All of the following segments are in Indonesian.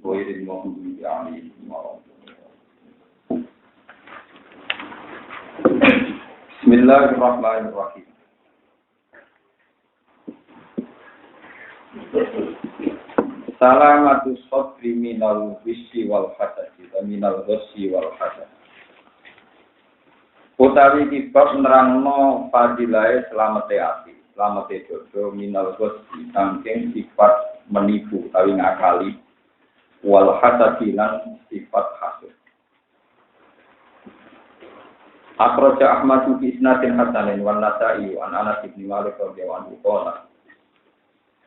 Wairil maghdubi alaihim waladdallin. Bismillahirrahmanirrahim. Salamatu sadri minal wissi wal hasadi wa minal ghassi wal hasad. Utawi kibab nerangno fadilahe slamete ati, slamete dodo minal ghassi saking sifat menipu utawi ngakali wal hasadi lan sifat hasud. Akhraja Ahmad fi isnadin hasanin wan Nasa'i an Anas bin Malik radhiyallahu anhu qala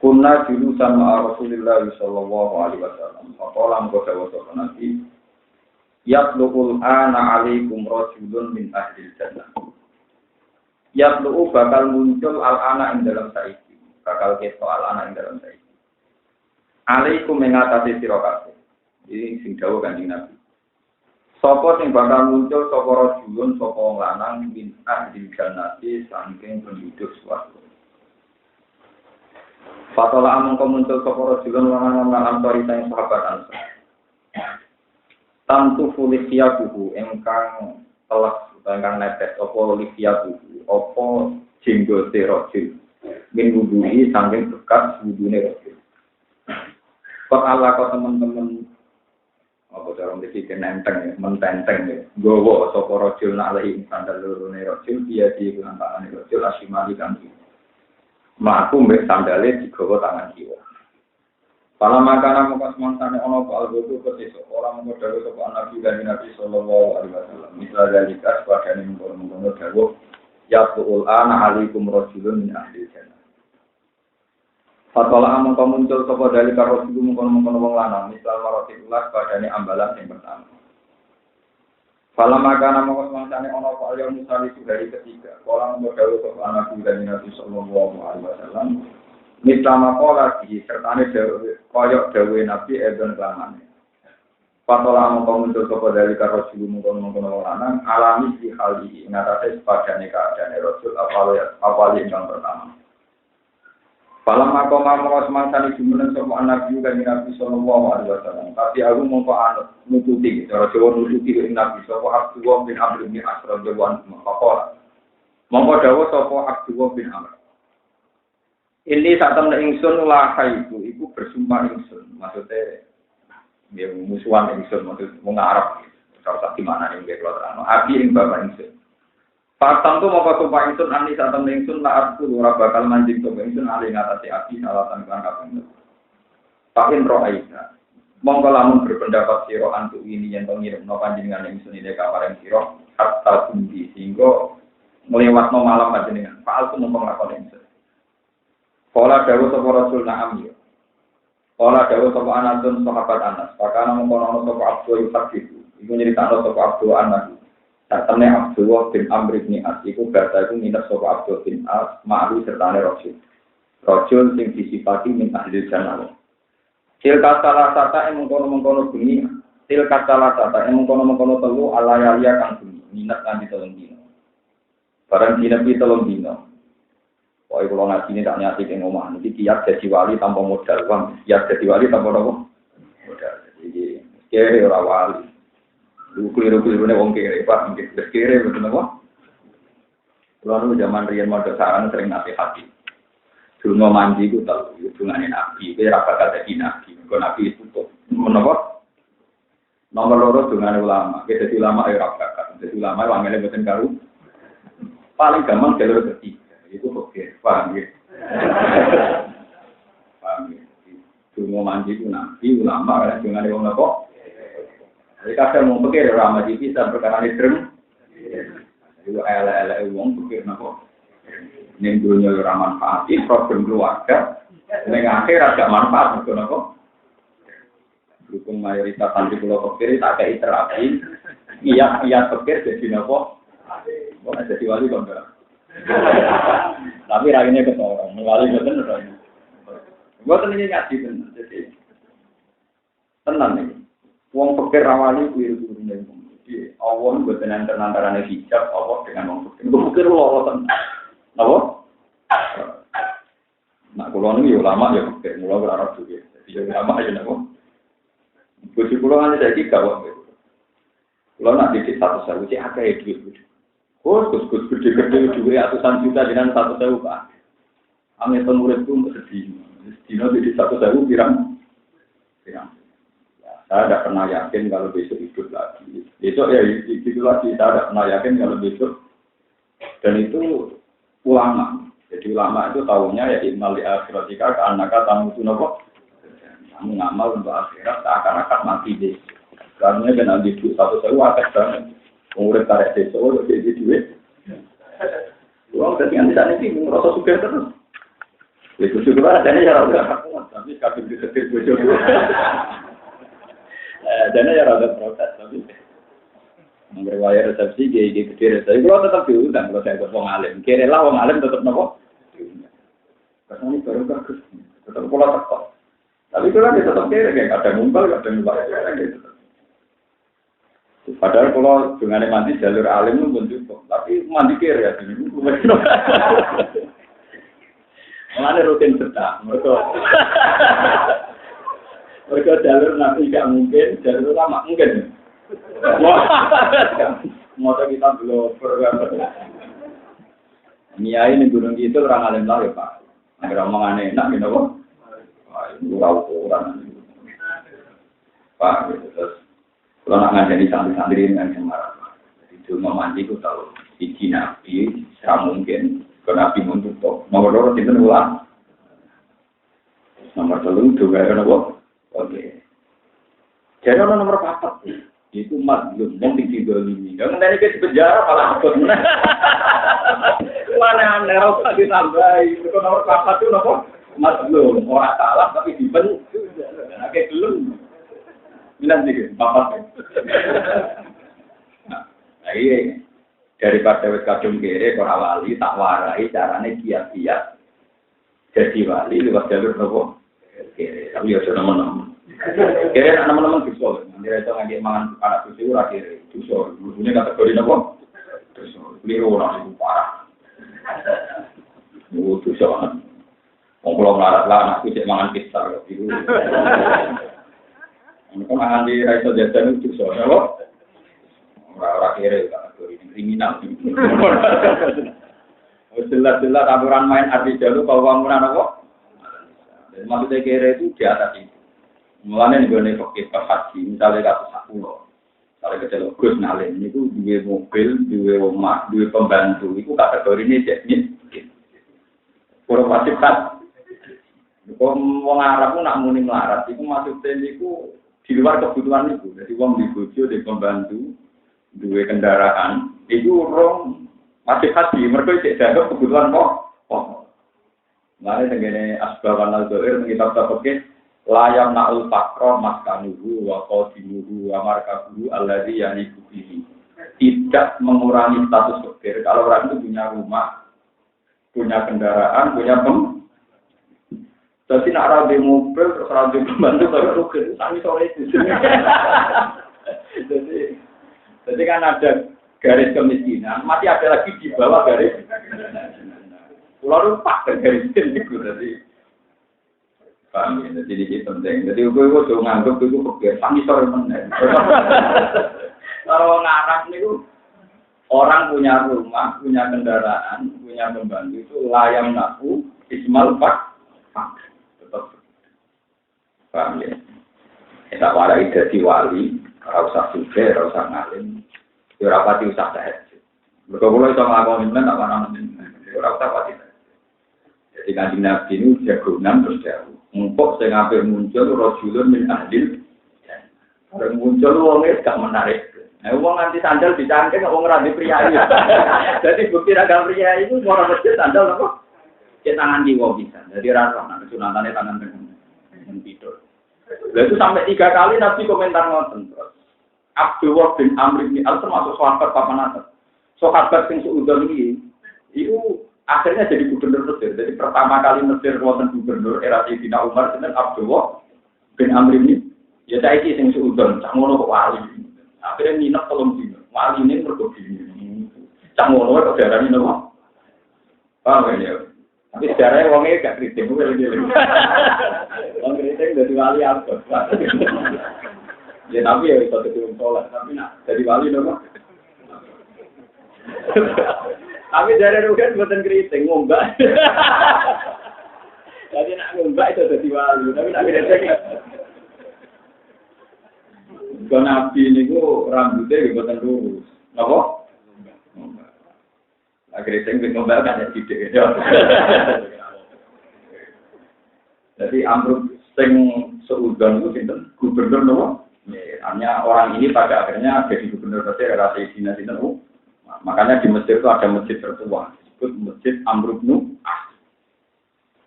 kunna julusan ma'a Rasulillah sallallahu alaihi wasallam. Faqala mengkodawa Nabi, yatlu'ul ana 'alaikum rajulun min ahli jannah. Yatlu'u bakal muncul al-ana ing dalam saiki, bakal ketok al-ana ing dalam saiki. Alaikum mengatasi sira kabeh. Iki sing dawuh Kanjeng Nabi. Sapa sing bakal muncul sapa rajulun sapa wong lanang min ahli jannah saking penduduk swarga. Fatola amung muncul sapa rajulun lanang ansori sang sahabat Ansor. Tantu fulihiyabuhu engkang telah engkang netes apa lihiyabuhu apa jenggote rajul. Min wuduhi saking bekas wudune rajul. Kok Allah kok teman-teman apa cara mriki nenteng ya, mententeng ya. Gowo sapa rajul nalih sandal lorone rajul dia di tangan rajul asimali kan. Maku mbek sandale digawa tangan kiwa. Pala makana muka semantane ana apa algotu ketis ora mung dawuh sapa Nabi Nabi sallallahu alaihi wasallam. Misal dari kas padane mung dawuh ya qul ana alaikum rasulun min ahli jannah. Fatola amung muncul sapa dari karo rasul mung wong lanang misal maratiullah padane ambalan sing pertama. Fala makana mongko semangkane ana apa ayo misali dari ketiga. Kala mongko dawuh sapa Nabi Nabi sallallahu alaihi wasallam. Mitama pola di sertane dawuh kaya dawuh Nabi Edon Klamane. Fatola mongko muncul sapa dari karo rasul mongko lanang alami di hal iki ngatasi padane keadaan rasul awal yang pertama. Falam mako mamo semangkane jumeneng sapa Nabi Nabi sallallahu alaihi wasallam. Tapi aku mongko anut nututi cara Jawa nututi ing Nabi sapa Abdullah bin Amr bin As radhiyallahu anhu maqala. Mongko dawuh sapa Abdullah bin Amr. Ini sak temne ingsun lahai iku bersumpah ingsun. Maksudnya ya musuhan ingsun maksud wong Arab. Ora sak dimana ing kula terang. Abi ing bapak ingsun. Fatam tu maka sumpah ingsun ani sak temne ingsun la aku ora bakal manjing to ingsun ali ngatasi abi salatan kan kaping. Pakin roh aida. Monggo lamun berpendapat sira antu ini yen to ngirimno panjenengan ingsun ide kaparing sira hatta pundi sehingga nglewatno malam panjenengan. Faal tu monggo lakon ingsun. Kala dawuh sapa Rasul na'am ya. Kala dawuh sapa Anatun sahabat Anas. Pakana mongko ana sapa Abdul Fakih. Iku nyritakno sapa Abdul Anas. Satene Abdullah bin Amr bin As iku bahasa iku minat sapa Abdul bin As ma'ru sertane Rasul. Rasul sing disifati min ahli jannah. Tilka salah sata mengkono-mengkono bengi. Tilka salah sata mengkono-mengkono telu alayalia kang bengi. Minat kan di telung dino. Barang dinabi telung dino. Pokoknya kalau ngaji ini tak nyati yang ngomong. Jadi kiat jadi wali tanpa modal. Kiat jadi wali tanpa modal. Jadi kere orang wali. Lu keliru-keliru nih wong kere. Pak, mungkin kere betul apa? Lalu zaman Rian Modal Sarang sering nasihati. Dulu mandi itu tahu. Hubungannya Nabi. Dia rapat jadi Nabi. Kalau Nabi itu tuh. Menapa? Nomor loro dengan ulama. Kita jadi ulama ya rapat. Jadi ulama wanginya betul karu. Paling gampang jalur ketiga. Itu oke, paham ya? Paham ya? Dulu mandi itu Nabi, ulama, karena jangan ada orang kok. Jadi kadang mau pikir, ramah di bisa perkara hidup. Itu ala-ala uang pikir, kok. Ini dulunya ramah manfaat, problem keluarga. Yang akhir ada manfaat, kok. Dukung mayoritas santri pulau pikir, tak ada interaksi. Iya pikir, jadi kok. Kok jadi wali kok enggak? Tapi rakyatnya ketorong, melalui betul. Gua tenangnya ngaji benar, jadi tenang nih. Uang pikir rawani kuiru nih. Jadi awon buat antara hijab, Allah dengan uang pikir. Gua pikir lo tenang, apa? Nah, kalau ini ulama ya pikir, mulai berharap juga. Jadi ulama aja nabo. Bojo kula ngene saiki gak wae. Kula nak didik 100.000 sik akeh duit. Gus gede-gede duit ratusan juta dengan 100.000 Pak. Ame penguripku sedih. Dino didik 100.000 pirang. Ya, saya tidak pernah yakin kalau besok hidup lagi. Besok ya itu lagi, saya tidak pernah yakin kalau besok. Dan itu ulama. Jadi ulama itu tahunya ya innal li akhiratika ka annaka tamutu napa. Kamu ngamal untuk akhirat seakan-akan mati deh. Karena kan nanti duit 100.000 akeh banget. Urip karek desa ora jadi duit. Wong dadi antara iki ngrasa sugih terus. Itu sudah ada ya ora tapi kadung disetir bojo. Dana ya rada protes tapi mengerwaya resepsi gede resepsi kalau tetap diundang kalau saya wong alim kira lah wong alim tetap nopo karena baru bagus tetap pola tekok tapi kalau dia tetap kira kayak kadang ngumpul gitu padahal kalau dengan mandi jalur alim itu pun cukup tapi mandi kira ya ini mana rutin sedang mereka jalur nabi tidak mungkin, jalur lama mungkin. Mau kita belum berapa. Niai ini gunung itu orang alim lah ya Pak. Agar omongan enak gitu kok. Itu ukuran. Pak, terus kalau nak ngajari santri-santri dengan semarang. Jadi cuma mandi itu tahu iji nabi, tidak mungkin. Kalau nabi untuk nomor 2 itu ulang. Nomor 3 juga kenapa? Oke. Jadi orang nomor 4 itu mazlum yang digolimi. Yang nanti ke penjara malah akut. Mana aneh usah ditambahi. Itu nomor 4 itu nomor mazlum. Orang salah tapi diben. Oke belum. Bilang sih, bapak. Nah, iya. Daripada wis kadung kere ora wali tak warai carane kiat-kiat. Jadi wali lewat jalur nopo? Kere, tapi ya sudah menang. Kere anak-anak bisa, nanti itu ngajak mangan anak cucu kere, bisa. Dulunya kategori apa? Bisa. Keliru orang itu parah. Bisa banget. Ngomong melarat lah anak cucu mangan pizza gitu. Ini kan mangan di raiso jajan itu bisa, ya kok? Orang kere kategori kriminal. Jelas-jelas aturan main arti jalur kalau bangunan apa? Maksudnya kira itu di atas itu. Mulanya nih gue fakir haji, misalnya kata 10, misalnya kecil gus nalin, itu dua mobil, dua rumah, dua pembantu, itu kategori ini teknis. Kurang pasif kan? Kalau mau Arab pun nak muni melarat, itu maksudnya itu di luar kebutuhan itu. Jadi uang di bojo, di pembantu, dua kendaraan, itu orang masih haji, mereka tidak ada kebutuhan kok. Mari dengan asbaban al-doir kita pakai layam na'ul fakro maskanuhu wa qadimuhu wa markabuhu alladhi yaniku bihi. Tidak mengurangi status fakir. Kalau orang itu punya rumah, punya kendaraan, punya jadi nak rabi mobil, terus rabi pembantu, tapi rukun, sami sore itu. Jadi kan ada garis kemiskinan, masih ada lagi di bawah garis. Lalu pak garis itu jadi. Paham ya, jadi ini penting. Jadi gue tuh nganggep itu fakir, sami sore penting. Kalau ngarang itu orang punya rumah, punya kendaraan, punya pembantu itu layam naku ismal pak. Tetap. Paham ya? Kita warai jadi wali, ora usah suge, ora usah ngalim. Ya ora pati usah tahajud. Mergo kula iso nglakoni men tak ana men. Ora usah pati. Jadi kanjeng Nabi ini jagoan terus jauh. Mumpuk sing apik muncul rajulun min ahlil. Orang muncul wonge gak menarik. Nah, wong nganti sandal dicangkeng wong ora ndek priyayi. Jadi bukti ragam priyayi itu ora mesti sandal apa? Tangan kiwa bisa. Jadi rasa nak sunatane tangan dengan tidur. Lalu itu sampai 3 kali Nabi komentar ngoten terus. Abdullah bin Amr bin Al termasuk sahabat papan atas. Sahabat sing seudon iki itu akhirnya jadi gubernur Mesir. Jadi pertama kali Mesir wonten gubernur era Sayyidina Umar sinten Abdullah bin Amr bin ya saiki sing seudon cak ngono kok wali. Akhirnya minat 3 dino. Wali ini mergo gini. Cak ngono kok diarani napa? Paham ya? Tapi sejarahnya wongnya gak kritik, wong kritik dari wali apa? Ya tapi ya iso dadi wong saleh, tapi nak jadi wali lho. Tapi dari rugen buatan keriting ngombak. Jadi nak ngombak itu jadi wali, tapi nak keriting. Kalau nabi ini ku rambutnya buatan lurus, apa? Ngombak. Nah keriting bin ngombak kan ya tidak. Jadi Amruk sing seudon itu sinten gubernur nopo? Hanya orang ini pada akhirnya jadi gubernur Mesir era Sayyidina Sinten. Makanya di Mesir itu ada masjid tertua, disebut Masjid Amr bin As.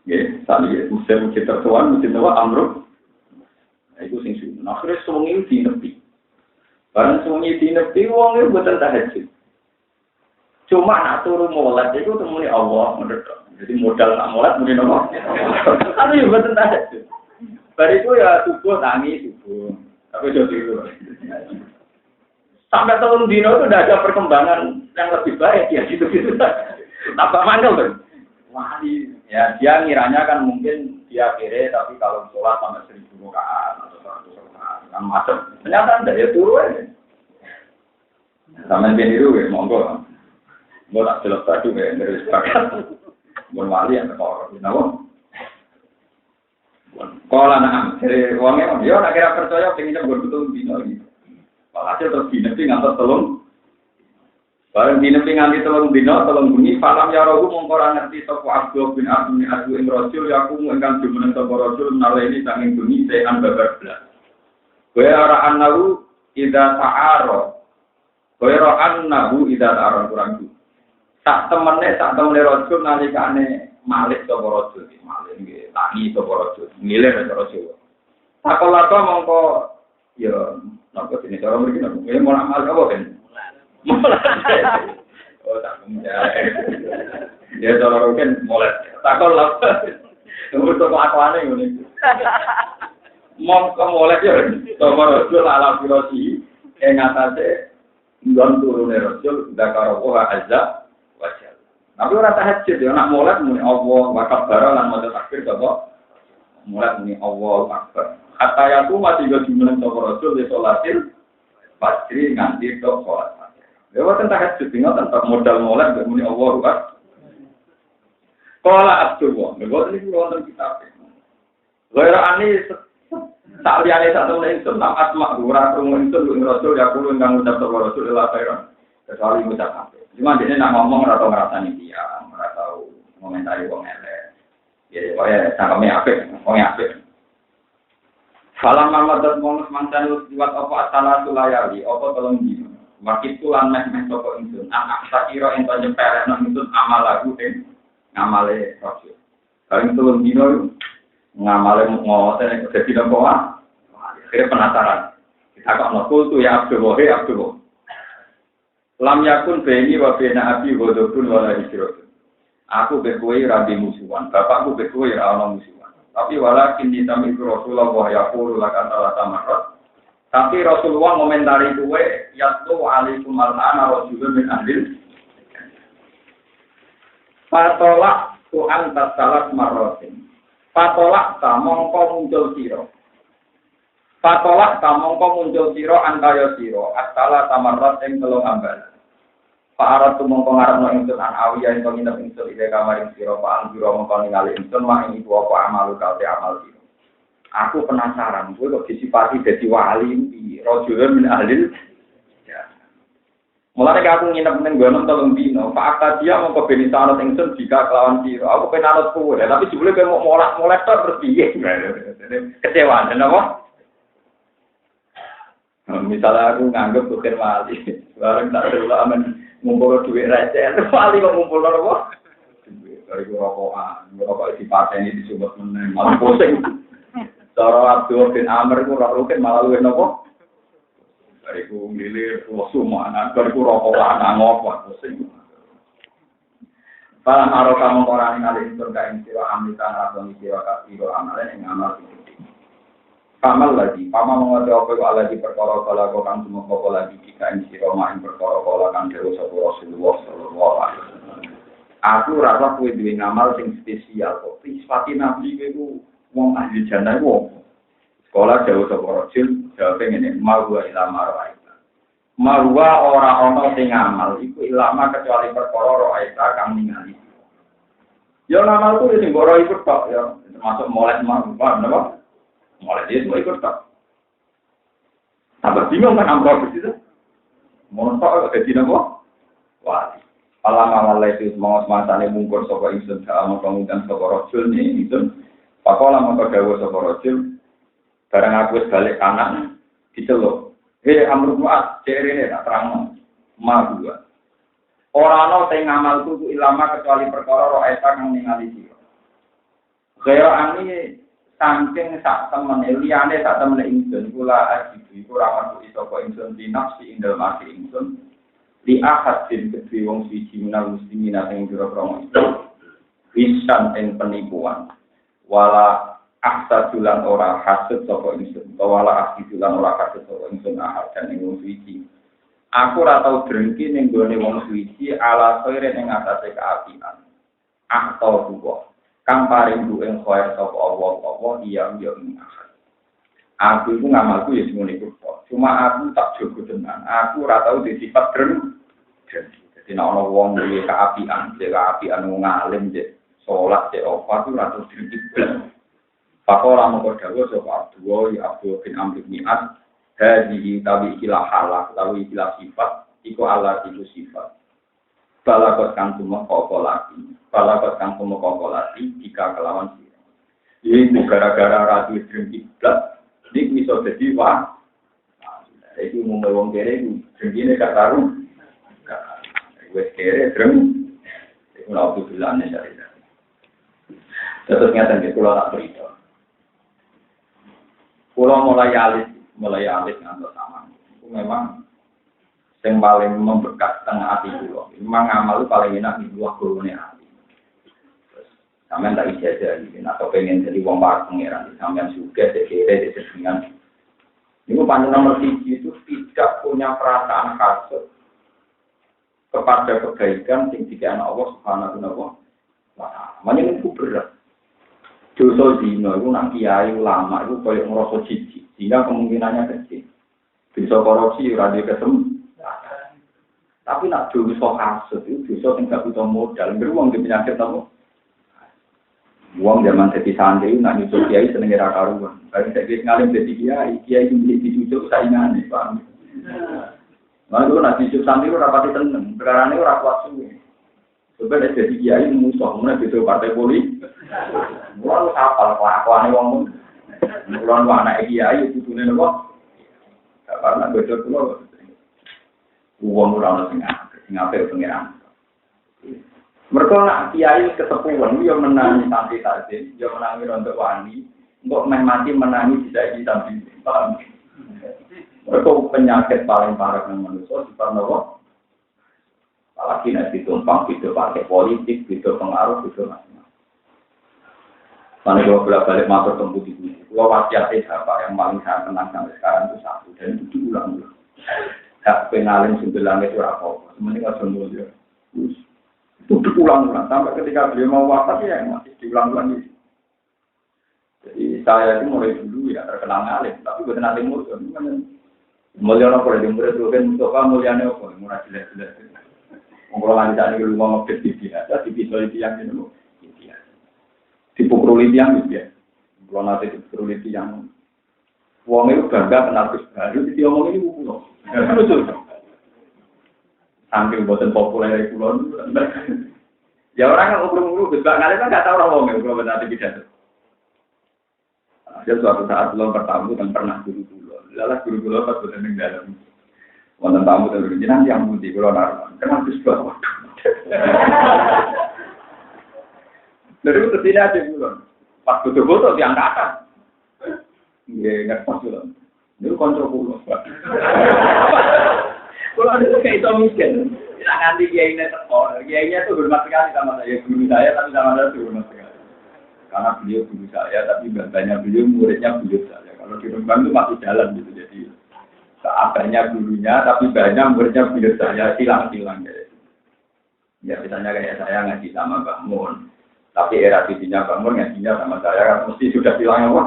Nggih, tadi masjid tertua, masjid apa Amr. Nah, itu sing sunnah. Nah, akhirnya sewengi dinepi. Barang sewengi dinepi wong itu boten tahajud. Cuma nak turu molat itu temune Allah menurut. Jadi modal nak molat muni nopo. Kan yo boten tahajud. Bar itu ya subuh tangi subuh. Tapi jadi itu. Sampai tahun dino itu udah ada perkembangan yang lebih baik ya gitu-gitu. Tambah mangkel kan. Wali ya dia ngiranya kan mungkin dia kere tapi kalau sholat sampai 1000 rakaat atau 100 rakaat kan macam. Ternyata enggak ya turu aja. Sampai beniru ya monggo. Mau tak jelas tadi ya dari sepakat. Bon wali yang kok dinawo. Kalau anak dari uangnya dia nak kira percaya pengen betul dino gitu. Hasil terus dinepi ngantos telung. Bareng dinepi nganti telung dino, telung bunyi. Falam ya rohu mongkora ngerti sopo Abdul bin Abdul Adu ing Rasul. Ya aku ingkang jumeneng sopo Rasul. Nala ini sanging bunyi sean babar belas. Kue araan nahu ida ta'aro. Kue araan nahu ida ta'aro kurang itu. Tak temene Rasul nalikane malik sopo Rasul. Malik ini tani sopo Rasul. Ngilir sopo Rasul. Takolaka mongko ya. Nampak ini cara begini, ini mau amal apa kan? Oh tak menjadi. Dia cara mungkin mulai. Takol lah. Untuk kelakuannya ini. Mau kemulai ya. Sama Rasul ala filosofi. Yang atasnya nggak turun Rasul. Dakaroboha azza wajal. Tapi orang tahajud dia nak mulai muni Allah wakaf bara lan maca takbir coba. Mulai muni Allah akbar. Kata yang itu masih juga jumlah soal Rasul di sholatil pasti nganti dok sholat. Lewat tentang tahajud, tentang modal mulai bermuni Allah ruat. Kalau Abdullah, lewat ini keluar kitab. Lewat ini tak lihat satu itu nam asma dua rumah itu Rasul ya kulo yang ucap soal Rasul adalah khairan. Kecuali ucap apa? Cuma dia nak ngomong atau ngerasani dia, merasa komentari wong elek. Ya, pokoknya cangkemnya apik, wongnya apik. Falam mamadat monus mantan liwat apa asala sulayali apa tolong dino. Waktu itu lan meh sapa ingsun. Anak sakira ento nyepelek nang ingsun amal lagu ngamale Rasul. Kali tolong dino ngamale ngoten dadi napa? Akhire penasaran. Kita kok nokul tu ya Abdul Abdul. Lam yakun beni wa bena abi wadukun wala hijratun. Aku be kowe ra musuhan, bapakku be kowe ra ono musuhan. Tapi walakin ditami Rasulullah wa yaqulu lakan ala tamarrat. Tapi Rasulullah ngomentari kuwe yatu alaikum al-ana rasulun min ahlil. Fatolak tu'an tasalat marratin. Fatolak ta mongko muncul sira. Fatolak ta mongko muncul sira antaya sira asala tamarrat ing telung ambal. Pak Arab mongko ngarepno ingsun an awiya ing nginep ingsun ide kamar ing sira Pak Anjura mongko ningali ingsun mak ing iku apa amal kate amal sira. Aku penasaran kowe kok disipati dadi wali iki rajulun min ahlil ya. Mulane aku nginep ning gono telung dino Pak Akadia mongko ben sanad ingsun jika kelawan sira. Aku penanut kowe tapi jebule kowe mau molak-molek tok terus piye. Kecewa napa? Misalnya aku nganggep bukan wali, bareng tak terlalu aman ngumpul duit receh, wali kok ngumpul apa? Dari rokok di partai ini disebut meneng, malah pusing. Cara Abdul bin Amr itu rokok malah luwih nopo? Dari ku ngilir, semua anak, dari ku rokok anak ngopok pusing. Palang arok kamu orang yang ada di surga yang siro amlitan atau siro kasiro amalan yang amal itu. Kamal lagi, pama mengerti apa itu Allah di perkara kala kang semua kau lagi jika ini si Roma yang perkara kala kang terus satu Rasulullah Sallallahu Alaihi Wasallam. Aku rasa kue dua ngamal sing spesial kok. Sifati nabi itu wong ahli jannah wong. Kala jauh sapa rajul, jawab ngene, "Marwa ila marwaita." Marwa ora ana sing ngamal iku ilama kecuali perkara roaita kang ningali. Ya ngamal ku sing mbok ikut tok ya, termasuk molek marwa, napa? Molek itu ikut tok. Tambah bingung kan amro begitu. Montok kok dadi napa? Wali. Alama wala itu semangat-semangatane mungkur sapa ingsun sama pengundang sapa rajul ni ingsun. Pakola mongko dawuh sapa rajul barang aku wis balik kanan diceluk. Amrul Mu'ad, cerene tak terang madua. Ora ana sing ngamalku ku ilama kecuali perkara ro'eta kang ningali sira. Kaya ani saking sak temene liyane sak temene ingsun kula ajibu iku ora metu sapa ingsun di nafsi indal mati ingsun di ahadin kedhe wong siji minal muslimin sing kira-kira pisan ing penipuan wala aksadulan ora hasud sapa ingsun wala aksadulan ora hasud sapa ingsun ahad dan ing wong siji aku ora tau drengki ning gone wong siji ala sore ning atase kaapian atau duwa kang paring ku ing khair sapa Allah iya ing ahad aku iku ngamalku ya semono iku cuma aku tak jogo tenan aku ora tau disifat dreng jadi nek ana wong duwe kaapian wong alim cek salat cek apa itu ora tau dreng. Pakola mongko dawuh sapa Abdul ya Abdul bin Amr bin As hadhihi tawi ikilah halak tawi ikilah sifat iku Allah iku sifat balakot kang tumeka lagi jika kelawan sira iki gara-gara ratu dreng iblat dik iso dadi wah iki umum wong kere iku drengine gak taruh wis kere dreng iku ora butuhlane syariat terus ngaten kula tak cerita. Pulau mulai alis ngantos sama. Itu memang yang paling membekas tengah hati pulau. Memang amal itu paling enak di luar kurunnya hati. Sampai tak ijazah gitu. Atau pengen jadi wong para pengeran. Sampai juga sekiranya dengan. Ini panjang nomor 3 itu tidak punya perasaan kasut kepada kebaikan yang dikatakan Allah Subhanahu wa Ta'ala. Makanya itu berat. Dosa dino itu nak kiai ulama itu koyo ngrasa jijik, sehingga kemungkinannya kecil. Dosa korupsi ora di kesem. Tapi nak dosa kasut itu dosa sing gak butuh modal, beruang di penyakit apa? Wong zaman dadi santri nak nyusul kiai senenge ra karuan. Bari saiki ngalim dadi kiai iki dicucuk saingane, Pak. Lalu nak nyusul santri ora pati teneng, perkarane ora kuat suwe. Sebenarnya jadi kiai musuh, mana gitu partai politik. Mulai kapal kelakuannya wong, mulai anak kiai itu tuh nih wong. Karena betul pulau, uang orang singapura pengiran. Mereka nak kiai ketepuan, dia menangi sampai tadi, dia menangi untuk wani, untuk mati menangi tidak di samping. Mereka penyakit paling parah yang manusia di Parnawa. Apalagi nanti tumpang video partai politik, video pengaruh, video macam-macam. Karena kalau balik motor tempuh di sini, kalau wasiatnya apa yang paling saya kenang sampai sekarang itu satu dan itu diulang-ulang. Hak penalin sembilan itu apa? Sementing nggak sembuh dia. Itu diulang-ulang sampai ketika beliau mau wafat ya masih diulang-ulang. Jadi saya itu mulai dulu ya terkenal ngalim, tapi bukan nanti musuh. Mulia orang boleh dimurid dulu kan untuk kamu mulianya apa? Murah jelas-jelas. Kalau lancar ini rumah ngepet di biasa, dipisah tiang ini loh. Dipukuli tiang gitu ya. Kalau nanti dipukuli tiang, uang itu bangga kenal terus baru, jadi omong ini pulau. Betul. Samping buatan populer pulau. Ya orang yang umur-umur, sebab kalian kan nggak tahu orang omong kalau nanti bisa. Ada suatu saat belum bertamu dan pernah guru-guru. Lalu guru-guru pas betul di dalam. Wonten tamu terus jenengan yang budi kula narang. Kenal disebut. Dari itu tidak ada kula. Pas foto-foto diangkatan. Nggih ngertos kula. Niku kanca kula. Kula itu kayak itu miskin. Tidak nganti kiai ini teko. Kiainya itu hormat sekali sama saya. Guru saya tapi sama saya hormat sekali. Karena beliau guru saya tapi banyak beliau muridnya beliau saya. Kalau di Rembang itu masih jalan gitu jadi. Seabahnya gurunya, tapi banyak muridnya beliau saya silang-silang. Ya misalnya kayak saya ngaji sama Mbak Mun, tapi era didinya Mbak Mun ngajinya sama saya kan mesti sudah silang apa?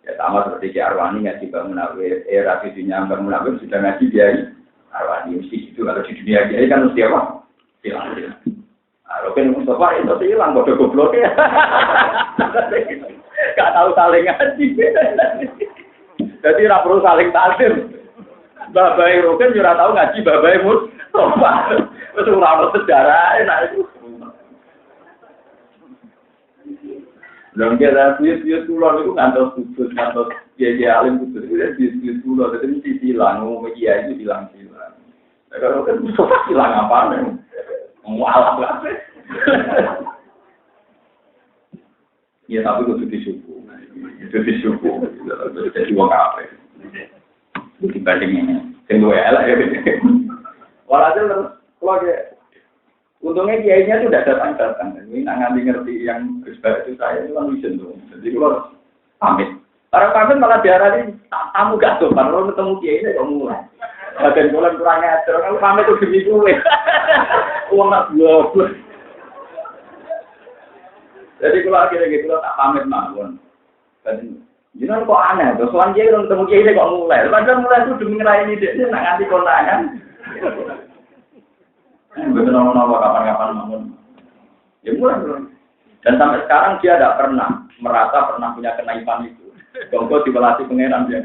Ya sama seperti Ki Arwani ngaji Bang Munawir, era di dunia Bang Munawir sudah ngaji Kiai Arwani mesti gitu. Kalau di dunia Kiai kan mesti apa? Hilang. Kalau kan Mustafa itu hilang, bodoh goblok ya. Gak tahu saling ngaji. Jadi tidak perlu saling takdir. Babai Roken juga tahu ngaji Babai Mustafa. Terus orang sejarah, nah itu. Dan kita bius pulau itu ngantos khusus, ngantos dia alim khusus itu dia bius pulau, jadi mesti hilang, ngomong dia itu hilang. Kalau kan Mustafa hilang apa nih? Mualaf lah. Ya tapi itu disyukur, jadi uang apa? Itu dibandingin, tunggu ya lah ya. Walhasil terus keluarga. Untungnya kiainya sudah datang. Ini ngerti yang besar itu saya itu kan wijen tuh. Jadi kalau pamit. Para pamit malah diarani tamu gak sopan. Kalau ketemu kiainya kok mulai. Badan bulan kurang ajar. Kalau pamit itu demi gue. Uang nak goblok. Jadi kalau akhirnya gitu tak pamit mawon. Jangan kok aneh. Terus soal kiai ketemu kiainya kok mulai. Padahal mulai itu demi ngelaini dia nak nganti kondangan. Betul nama kapan-kapan bangun. Ya mulai. Dan sampai sekarang dia tidak pernah merasa pernah punya kenaikan itu. Bongko dibelasih pengeran dia.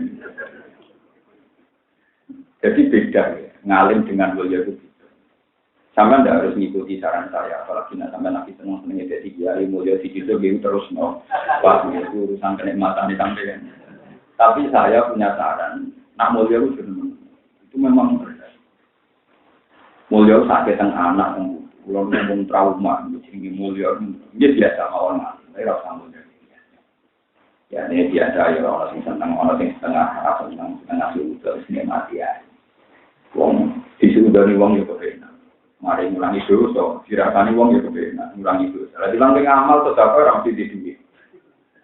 Jadi beda ya, ngalim dengan mulia itu. Sama tidak harus mengikuti saran saya. Apalagi sampai nanti senang-senang jadi kiai mulia di situ gitu terus no. Wah itu urusan kenikmatan di samping. Tapi saya punya saran. Nak mulia itu memang mulia sakit teng anak, kalau ngomong trauma, jadi mulia dia biasa mawon mas, saya rasa mulia. Ya ini biasa ya orang yang senang setengah sudah sini mati ya. Wong disudani wong ya kebenar. Mari ngulangi dosa, dirasani wong ya kebenar, ngulangi dosa. Jadi langkah amal tetap orang di duit.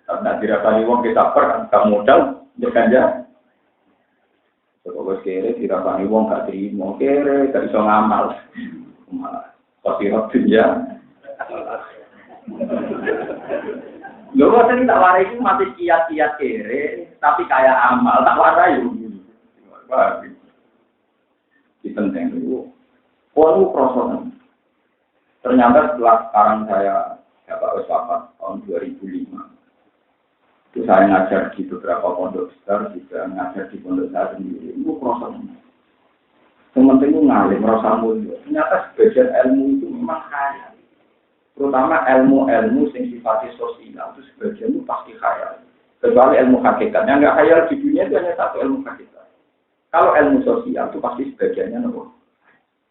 Karena dirasani wong kita kan modal, berkanja. Kalau kere tidak pakai uang gak terima, kere gak bisa ngamal, pasti waktu dia. Lalu saya tak warai itu masih kiat-kiat kere, tapi kayak amal tak warai. Wah, ini penting dulu. Walau proses. Ternyata setelah sekarang saya dapat wafat tahun 2005. Itu saya ngajar di beberapa pondok besar, juga ngajar di pondok saya sendiri. Itu prosesnya. Sementara itu ngalim, rasa mulia. Ternyata sebagian ilmu itu memang kaya. Terutama ilmu-ilmu yang sifatnya sosial, itu sebagian itu pasti kaya. Kecuali ilmu hakikat. Yang nggak kaya di dunia itu hanya satu ilmu hakikat. Kalau ilmu sosial itu pasti sebagiannya nopo.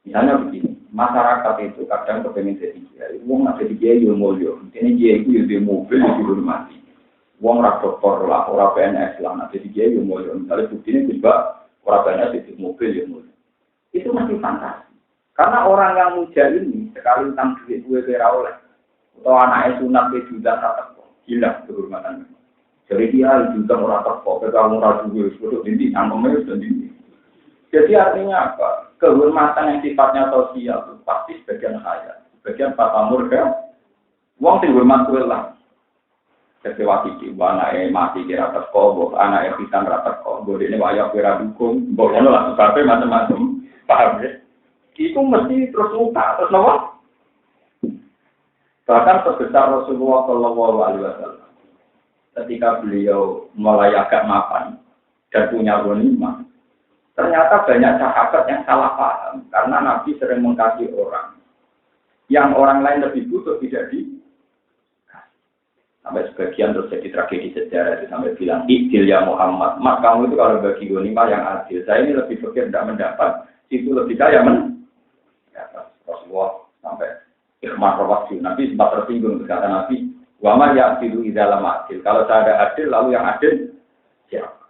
Misalnya begini, masyarakat itu kadang kepengen jadi kiai. Uang nggak jadi kiai yang mulia. Ini kiai itu jadi mobil, jadi dihormati. Wong ra dokter lah, ora PNS lah, nanti dia yang mau misalnya buktinya juga orang PNS itu mobil yang mulia. Itu masih fantasi. Karena orang yang muda ini sekali utang duit gue kira oleh, atau anaknya sunat ke juta tak hilang kehormatan. Jadi dia juga orang terpok, kalau murah juga sudah tinggi, angkanya sudah tinggi. Jadi artinya apa? Kehormatan yang sifatnya sosial itu pasti sebagian kaya, sebagian patamur kan. Wong sing hormat kuwi lah. Kecewa iki, anake mati kira terko, anake pisan ra terko, bodene wayah kira dukung, mbok ngono lah kabeh macam-macam. Paham ya? Iku mesti terus luka, terus napa? Bahkan sebesar Rasulullah Shallallahu Alaihi Wasallam, ketika beliau mulai agak mapan dan punya ghanimah, ternyata banyak sahabat yang salah paham karena Nabi sering mengasihi orang yang orang lain lebih butuh tidak di. Sampai sebagian terus jadi tragedi sejarah itu sampai bilang, "Idil ya Muhammad, mak kamu itu kalau bagi ghanimah yang adil, saya ini lebih pikir tidak mendapat, itu lebih kaya mendapat." Rasulullah sampai ikhmar rawasi, Nabi sempat tersinggung berkata Nabi, "Wa ma ya'tilu idza lam adil." Kalau saya ada adil, lalu yang adil siapa?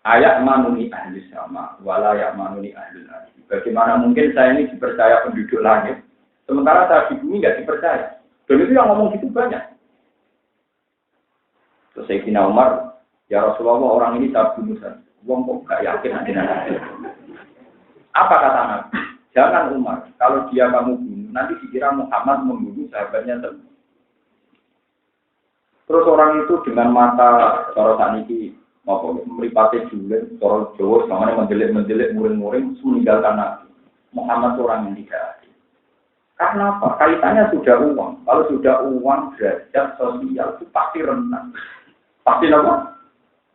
Ayat manuni ahli sama, wala ya manuni ahli lagi. Bagaimana mungkin saya ini dipercaya penduduk langit, sementara saya di bumi nggak dipercaya? Dan itu yang ngomong gitu banyak. Terus Sayyidina Umar, ya Rasulullah orang ini saya bunuh saja. Wong kok gak yakin nanti. Apa kata Nabi? Jangan Umar, kalau dia kamu bunuh, nanti dikira Muhammad membunuh sahabatnya sendiri. Terus orang itu dengan mata cara saniki apa mripate julen cara Jawa samane mendelik-mendelik muring-muring meninggalkan Nabi. Muhammad orang yang tidak adil. Karena apa? Kaitannya sudah uang. Kalau sudah uang derajat sosial itu pasti rentan. Pasti apa?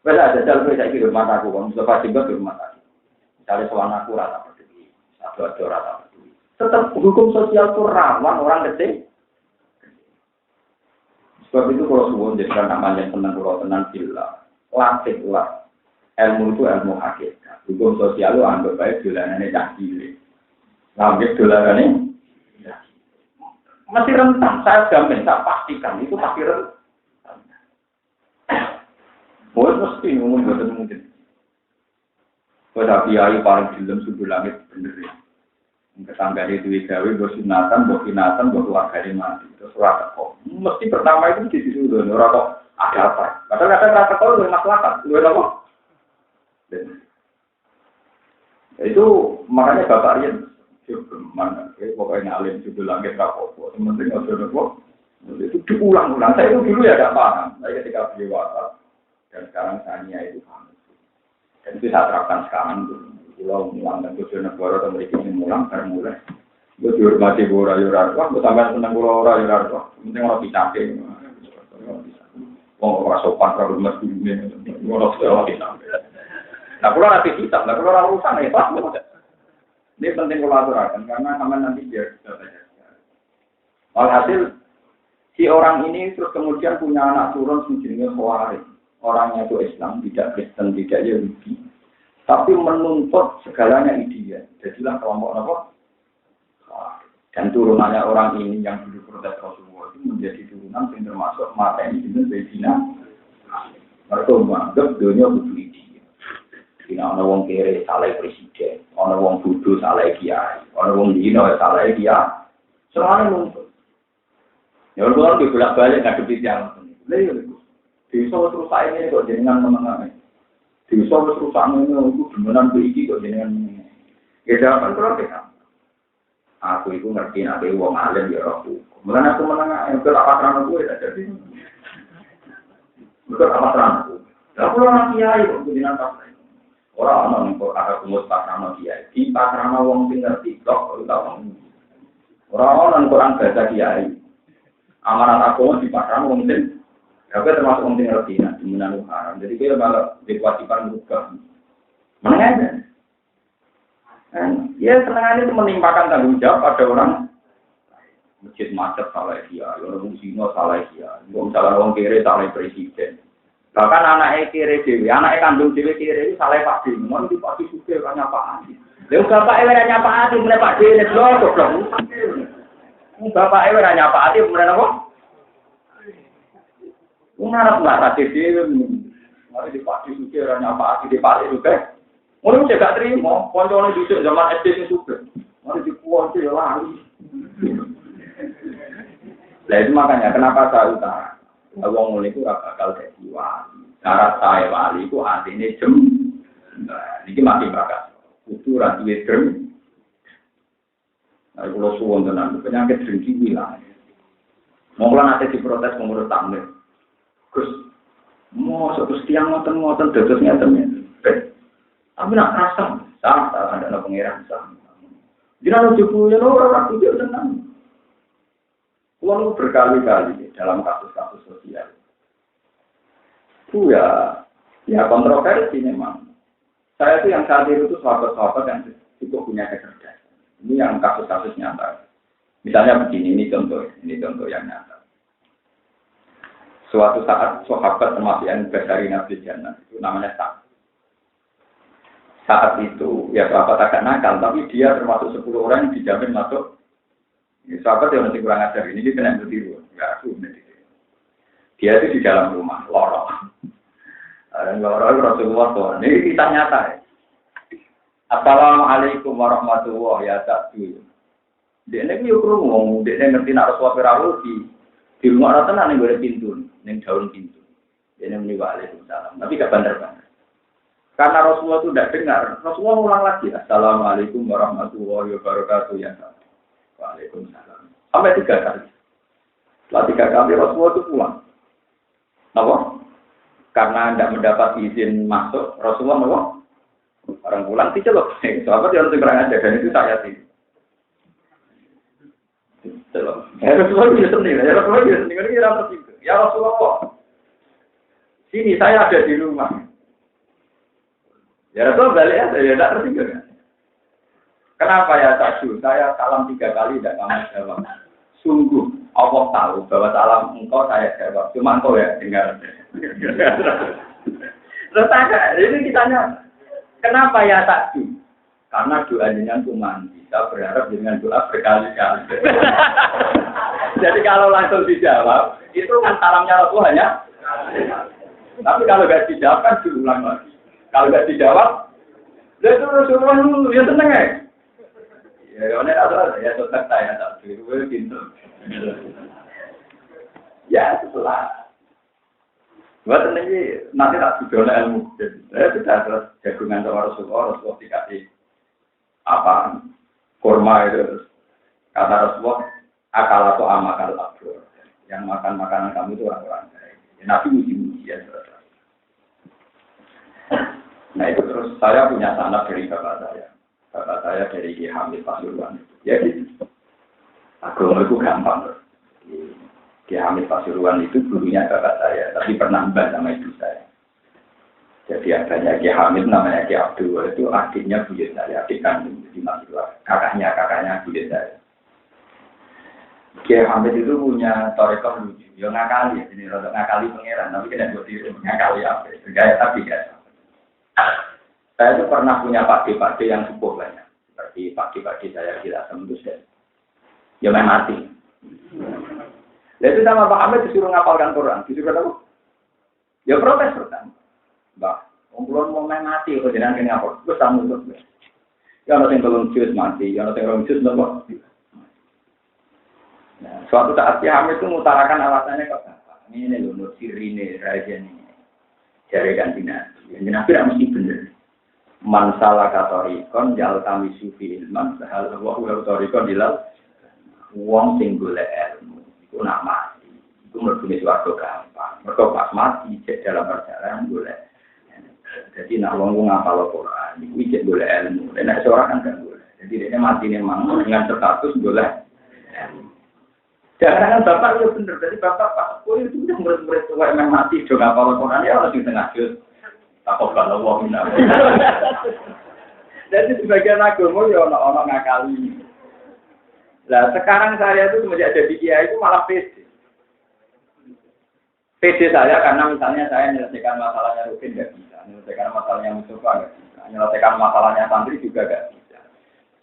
Wes ada jal kowe saiki hormat aku, wong Mustafa Jenggot hormat aku. Misalnya soal aku rata peduli, satu rata peduli. Tetap hukum sosial itu rawan orang kecil. Sebab itu kalau suwun jadi namanya tenang kalau tenang bila latihlah ilmu itu ilmu hakikat. Hukum sosial itu anggap baik dolanane cah cilik. Ngambil dolanane masih rentan. Saya jamin, saya pastikan itu pasti rentan. Mesti mungkin. Pada kiai paling film subuh langit bener ya. Ketangga itu gawe bersunatan, berkinatan, berkeluarga mati. Terus rata kok. Mesti pertama itu di situ dulu. Orang kok ada apa? Kadang-kadang rata kok lu maslahat, lu apa? Itu makanya Bapak Rian juga mana? Pokoknya alim subuh langit rapopo. Sementing ada kok. Itu diulang-ulang. Saya itu dulu ya tidak paham. Saya ketika beli WhatsApp. Dan sekarang saya itu paham. Dan itu saya terapkan sekarang itu. Kalau mulang dan tujuan negara atau mereka ini mulang, baru mulai. Itu dihormati bora yurar. Wah, sampai tentang bora yurar. Penting orang dicapek. Orang sopan, orang rumah dunia. Orang dicapek. Nah, kalau nanti hitam, nah kalau orang urusan, ya pas. Ini penting kalau aturakan, karena sama nanti biar walhasil, si orang ini terus kemudian punya anak turun sejenis Khawarij. Orangnya itu Islam, tidak Kristen, tidak Yahudi. Tapi menuntut segalanya ideal. Jadilah kelompok apa? Dan turunannya orang ini yang dulu protes Rasulullah itu menjadi turunan yang termasuk mata ini dengan Sayyidina. Mereka menganggap dunia butuh ideal. Tidak ada orang kere salah presiden, ada orang bodoh salah kiai, ada orang dino salah dia. Semuanya menuntut. Ya orang bolak balik nggak ada yang di terus saya ini kok jenengan menengah. Di terus saya ini aku beneran begini kok jenengan ini. Ya jangan terus ya. Aku itu ngerti nanti uang alim ya aku. Mulanya aku menengah. Bukan apa terang aku ya jadi. Bukan apa terang aku. Aku orang kiai kok jenengan pas. Orang ada kumus pakrama kiai. Di pakrama uang ngerti kok kalau tahu. Orang kurang baca kiai. Amanat aku di pakrama uang tapi termasuk orang tinggal di mana haram. Jadi kita malah diwajibkan buka. Mana aja? Ya senangannya itu menimpakan tanggung jawab pada orang. Masjid macet salah dia, orang musino salah dia, misalnya orang kiri salah presiden. Bahkan anaknya kiri dewi, anaknya kandung dewi kiri itu salah Pak Dewi. Mau di Pak Dewi juga banyak Pak Adi. Lalu bapak ewanya Pak Adi, mulai Pak Dewi ini belum. Bapak ewanya Pak Adi, mulai apa? Mengarap nggak rati dia, mari dipati juga orangnya apa di dipati juga. Orang juga gak terima, koncolnya duduk zaman SD ini juga. Mari dipuas ya lari. Nah itu makanya kenapa saya utara. Wong mulai itu bakal jadi wali. Syarat saya wali itu artinya jem. Nah ini masih bakal. Itu rati jem. Nah kalau suwon tenan penyakit dengki hilang. Mungkin nanti diprotes pengurus tamir. Terus, mau satu tiang ngoten dadosnya temen. Tapi nak rasa, sama ada pengiran sama. Jangan cukup ya orang itu tenang. Kalau berkali-kali dalam kasus-kasus sosial, itu ya kontroversi memang. Saya itu yang saat itu sahabat-sahabat yang cukup punya kecerdasan. Ini yang kasus-kasus nyata. Misalnya begini, ini contoh yang nyata. Suatu saat sahabat termasuk yang dari Nabi Jannah itu namanya Sa'ad. Saat itu ya sahabat agak nakal, tapi dia termasuk 10 orang yang dijamin masuk. Ini sahabat yang masih kurang ajar ini dia kena bertiru, nggak aku dia itu di dalam rumah lorong. Dan lorong Rasulullah tuh, ini kita nyata. Ya. Assalamualaikum warahmatullahi wabarakatuh. Dia ini yuk ngomong, dia ngerti nak Rasulullah di rumah orang tenan yang boleh pintu, yang daun pintu. Dia muni waalaikumsalam, tapi gak bandar-bandar. Karena Rasulullah itu tidak dengar, Rasulullah ulang lagi. Assalamualaikum warahmatullahi wabarakatuh ya. Waalaikumsalam. Sampai 3 kali. Setelah 3 kali Rasulullah itu pulang. Napa? Karena tidak mendapat izin masuk Rasulullah napa? Orang pulang diceluk. Sahabat yang kurang aja dan itu saya sih. Celuk. Ya Rasulullah itu sendiri. Ya Rasulullah itu sendiri kira tersinggung. Ya Rasulullah. Sini saya ada di rumah. Ya Rasulullah balik aja ya tidak tersinggung. Kenapa ya Sadu? Saya salam 3 kali tidak kamu jawab. Sungguh Allah tahu bahwa salam engkau saya jawab. Cuma engkau ya dengar. Terus tanya, ini ditanya, kenapa ya Sadu? Karena doa jenengan cuma bisa berharap dengan doa berkali-kali. Jadi kalau langsung dijawab, itu kan salamnya Rasul hanya. Tapi kalau nggak dijawab kan diulang lagi. Kalau nggak dijawab, itu Rasulullah dulu ya seneng ya. Ya, ini adalah ya tetap saya tak dulu pintu. Ya setelah, buat ini nanti tak sudah ilmu. Saya sudah terus jagungan sama Rasulullah dikasih apa kurma itu. Kata Rasulullah, akal atau amakal abdur. Yang makan makanan kamu itu orang-orang baik. Nabi muji-muji ya. Nah itu terus saya punya sanad dari bapak saya. Bapak saya dari Ki Hamid Pasuruan. Ya gitu. Agama itu gampang. Ki Hamid Pasuruan itu gurunya bapak saya, tapi pernah mbak sama ibu saya. Jadi adanya Ki Hamid namanya Ki Abdul, itu adiknya buyut saya, adik kandung di Masjidlah. Kakaknya buyut saya. Ki Hamid itu punya torekah lucu. Ya ngakali, ini roda ngakali pangeran, tapi kena buat diri ngakali apa? Gaya tapi kan. Saya itu pernah punya pakde-pakde yang cukup banyak. Seperti pakde-pakde saya tidak tembus dan ya main mati. Lalu sama Pak Ahmed disuruh ngapalkan Quran. Disuruh apa? Ya protes pertama. Mbak, ngomong mau main mati, kalau jangan kena ngapal. Terus tamu terus. Ya ada yang belum jus mati, ya ada yang belum jus belum. Nah, suatu saat si Hamid itu mengutarakan alasannya ke Bapak. Ini loh, nur sirine, raja ini. Jari ganti nabi. Yang nabi tidak mesti benar. Man salah katorikon jal kami sufi ilman sehal wa katorikon dilal wong sing golek ilmu iku nak mati iku mlebu swarga gampang mergo pas mati cek dalam perjalanan golek jadi nak wong ngapal Quran iku cek golek ilmu nek seorang kan gak golek jadi dia mati memang dengan status golek jangan bapak itu bener jadi bapak pas kuliah itu udah murid-murid tua yang mati do ngapal Quran ya harus di tengah juz. Takut kalau wong nak. Jadi sebagian agama ya ono ngakali. Lah sekarang saya itu semenjak jadi kiai itu malah pede. Pede saya karena misalnya saya menyelesaikan masalahnya Rukin nggak bisa, menyelesaikan masalahnya Mustafa nggak bisa, menyelesaikan masalahnya santri juga nggak bisa.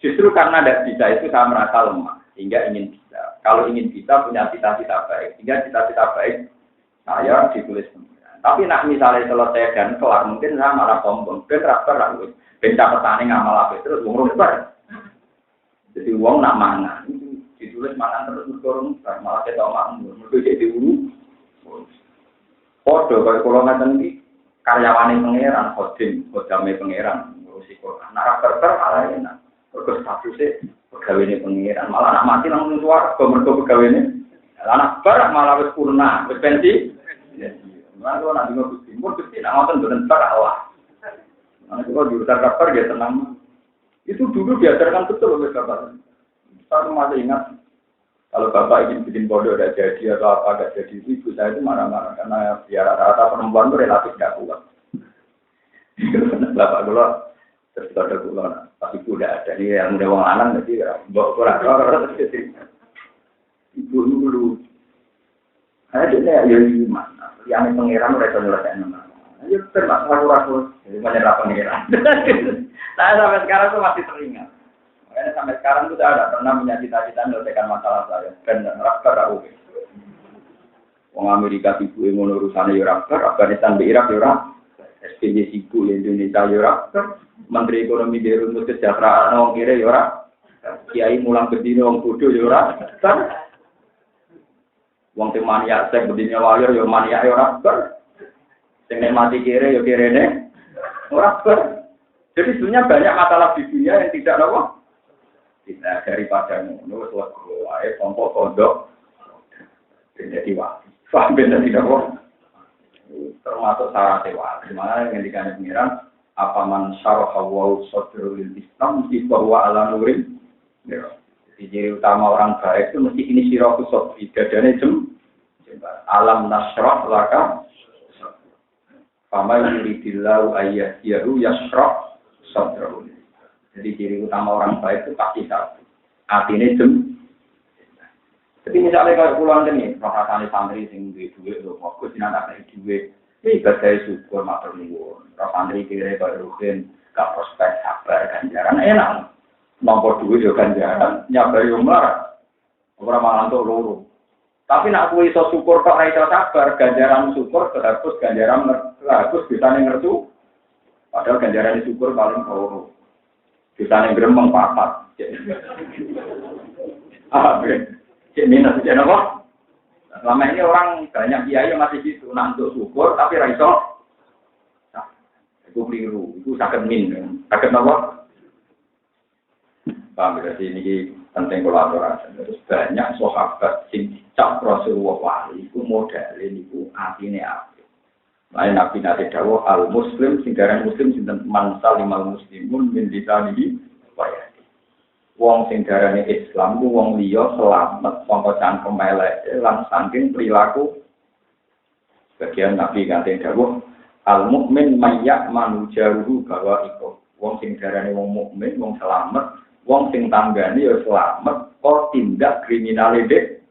Justru karena nggak bisa itu saya merasa lemah, sehingga ingin bisa. Kalau ingin bisa punya cita-cita baik, sehingga cita-cita baik saya ditulis. Tapi nak misalnya selesai dan kelar, mungkin saya malah sombong. Ben rakter aku, ben catatan ngamal apa terus wong rumbar. Jadi wong nak mangan, ditulis mangan terus turun, malah kita makmur. Mergo jadi uru. Podo kaya kula ngaten iki karyawane pangeran, kodame pangeran, ngurusi Quran. Nak rakter malah enak. Mergo statuse pegawene pangeran, malah nak mati langsung swarga mergo pegawene. Anak bar malah wis purna, wis pensi. Lalu nanti Gusti nak ngoten mboten Allah. Nanti kalau diutar kabar dia tenang. Itu dulu diajarkan betul oleh Bapak. Saya masih ingat kalau Bapak ingin bikin bodoh tidak jadi atau apa tidak jadi ibu saya itu marah-marah karena ya rata-rata perempuan itu relatif tidak kuat. Bapak dulu terus ada dulu tapi udah ada nih yang udah wong lanang jadi bawa kurang ibu dulu. Ada ya gimana? Yang pangeran udah nyelesain nama. Ayo termak ragu-ragu. Jadi menyerah pangeran. Saya sampai sekarang tuh masih teringat. Makanya sampai sekarang tuh saya tidak pernah punya cita-cita menyelesaikan masalah saya. Dan rakter aku. Wong Amerika ibu yang urusannya rakter, Afghanistan di Irak Irak, SPJ Sibu Indonesia Irak, Menteri Ekonomi di Rumus Kesejahteraan Wong Kire Irak, Kiai Mulang Bedino Wong Bodoh Irak. Wong sing maniak sing bedine wayo yo maniak ora ber. Sing mati kere yo kirene ora ber. Jadi sebenarnya banyak masalah di dunia yang tidak nopo. Tidak daripada ngono wis wae kelompok pondok jadi wah. Paham ben tidak nopo. termasuk syarat wali. Dimana yang dikatakan pengiran apa man syaraha wa sadrul Islam mesti bahwa ala nurin. Jadi ciri utama orang baik itu mesti ini sirahu sadri dadane alam nasrah laka. Fama yuridillahu ayyahyahu yasrah sadrahu. Jadi ciri utama orang baik itu pasti satu. Atine Tapi misalnya kalau pulang ini, perasaan santri sing duit lho, fokus nang ada duit. Iki badhe syukur matur nuwun. Santri kira kaya rugen, gak prospek sabar ganjaran enak. Nampa duit yo ganjaran, nyabar yo mlarat. Ora malah entuk loro. Tapi nak kuwi iso syukur kok ora iso sabar, ganjaran syukur terhapus ganjaran terhapus bisane ngertu. Padahal ganjaran syukur paling loro. Bisane gremeng papat. Ini nanti apa? Selama ini orang banyak kiai yang masih gitu, untuk syukur tapi raiso. Nah, itu keliru, itu sakit min, sakit apa? Paham berarti ini penting kolaborasi. Terus banyak sahabat sing dicap Rasulullah wali, itu modal ini, itu artinya apa? Lain Nabi nanti dawuh al Muslim, singgaran Muslim sinten man salimal muslimun min lisanihi wa yadihi. Wong sing darane Islam ku wong liya selamat saka cangkem elek lan saking perilaku. Bagian Nabi kanthi dawuh al mukmin mayyak manujaruhu bahwa iku wong sing darane wong mukmin wong selamat wong sing tanggane ya selamat kok tindak kriminal dek.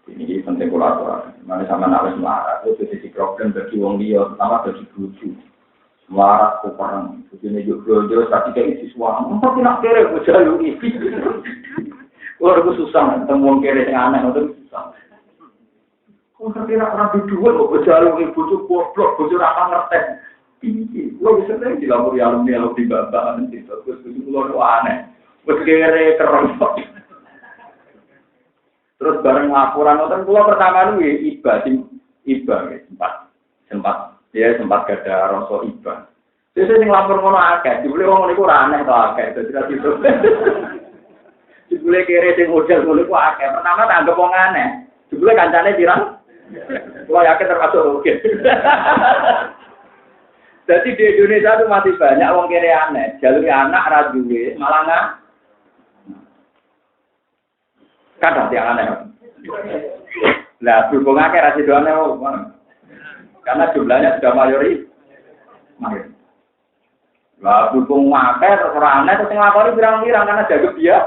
Ini penting kolaborasi. Mana sama nawes melarat itu jadi problem bagi wong liya sama bagi bojo. Warat kuparang, begini juga jauh tapi kayak isi suami. Tapi nak kere gue jalur ini. Wah, gue susah, temu kere yang aneh, itu susah. Kau kira orang berdua gue jalur ini, bujuk goblok, bujuk apa ngerti. Tinggi, gue bisa nih di lampu alumni di babak nanti, terus bujuk lu aneh, gue kere keren. Terus bareng laporan, nonton gue pertama dulu iba, sempat. Dia sempat gada rasa iba. Jadi sing lapor ngono akeh, dibule wong niku ora aneh to akeh, dadi ra itu. Dibule kere sing model ngono ku akeh. Pertama tak anggap wong aneh. Dibule kancane pirang? Kuwi yakin termasuk oke. Jadi di Indonesia itu masih banyak wong kere aneh, jalur anak ra duwe, malah nggak. Kadang dia aneh. Lah berhubung akeh ra sido aneh wong. Karena jumlahnya sudah mayoritas. Lah dukung akeh terus ora aneh terus nglakoni pirang-pirang karena jago dia.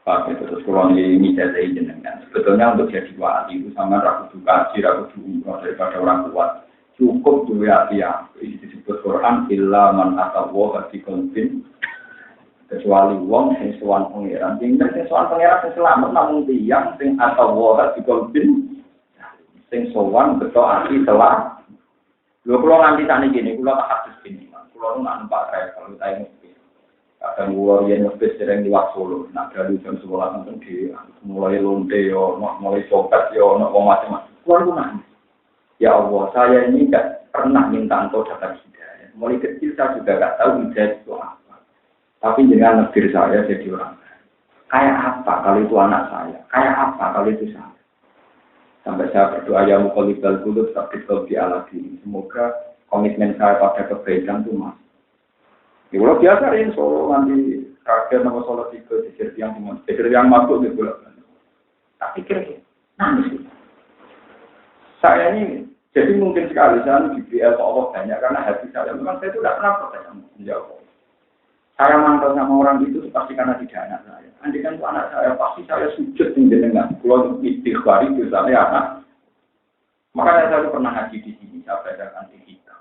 Pak itu terus kalau ini jadi jenengan. Sebetulnya untuk jadi wali itu sama ragu kaji, ragu umroh daripada orang kuat. Cukup dua hati yang ini disebut Quran illa man atawa hati konfin. Kecuali wong sing sowan pangeran. Sing sowan pangeran sing selamat namun tiyang sing atawa hati konfin. Sing sowan beto ati telah. Lho kula nganti sakniki gini, kula tak hadis gini. Kula nak numpak travel utahe mobil. Kadang kula yen mobil sering liwat Solo, nak dalu jam 11 nonton di mulai lonte yo, mulai copet yo, ono wong macam-macam. Kula nang. Ya Allah, saya ini enggak pernah minta engkau dapat hidayah. Mulai kecil saya juga enggak tahu hidayah itu apa. Tapi dengan negeri saya jadi orang. Kayak apa kalau itu anak saya? Kayak apa kalau itu saya? Sampai saya berdoa ya muqallibal qulub tsabbit qalbi ala dini. Semoga komitmen saya pada kebaikan itu mas. Ya kalau biasa ini Solo nanti kaget nama Solo tiga di yang masuk di bulan. Tak pikir nangis. Saya ini jadi mungkin sekali saya diberi Allah banyak karena hati saya memang saya itu tidak pernah percaya menjawab. Saya mantau sama orang itu pasti karena tidak anak saya. Andai kan itu anak saya, pasti saya sujud dengan kalau istighfar itu saya anak. Makanya saya pernah haji di sini, saya bacakan di kita.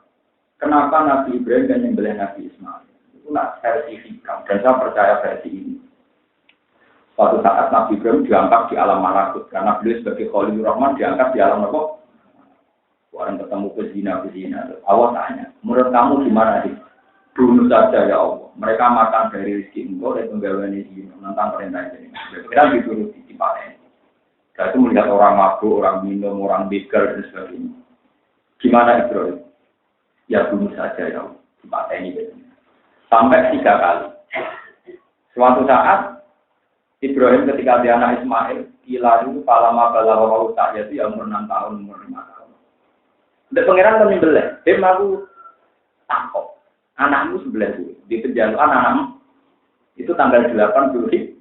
Kenapa Nabi Ibrahim dan menyembelih Nabi Ismail? Itu nak sertifikat, dan saya percaya versi ini. Suatu saat Nabi Ibrahim diangkat di alam malakut, karena beliau sebagai Khalilur Rahman diangkat di alam apa? Orang ketemu pezina. Allah tanya, menurut kamu gimana sih? Bunuh saja ya Allah. Mereka makan dari rezeki engkau dan penggawaannya ini menentang perintah ini. Kita dituruti di panen. Saya itu melihat orang mabuk, orang minum, orang begal dan sebagainya. Gimana Ibrahim? Ya bunuh saja ya Allah. Di panen ini. Sampai 3 kali. Suatu saat Ibrahim ketika dia anak Ismail, kila itu palama balawa wau tak itu ya umur 6 tahun, umur 5 tahun. Udah pangeran kan nyembelih, dia mau takut. Anakmu sebelah itu, di penjaluan anakmu. Itu tanggal 8 Juli.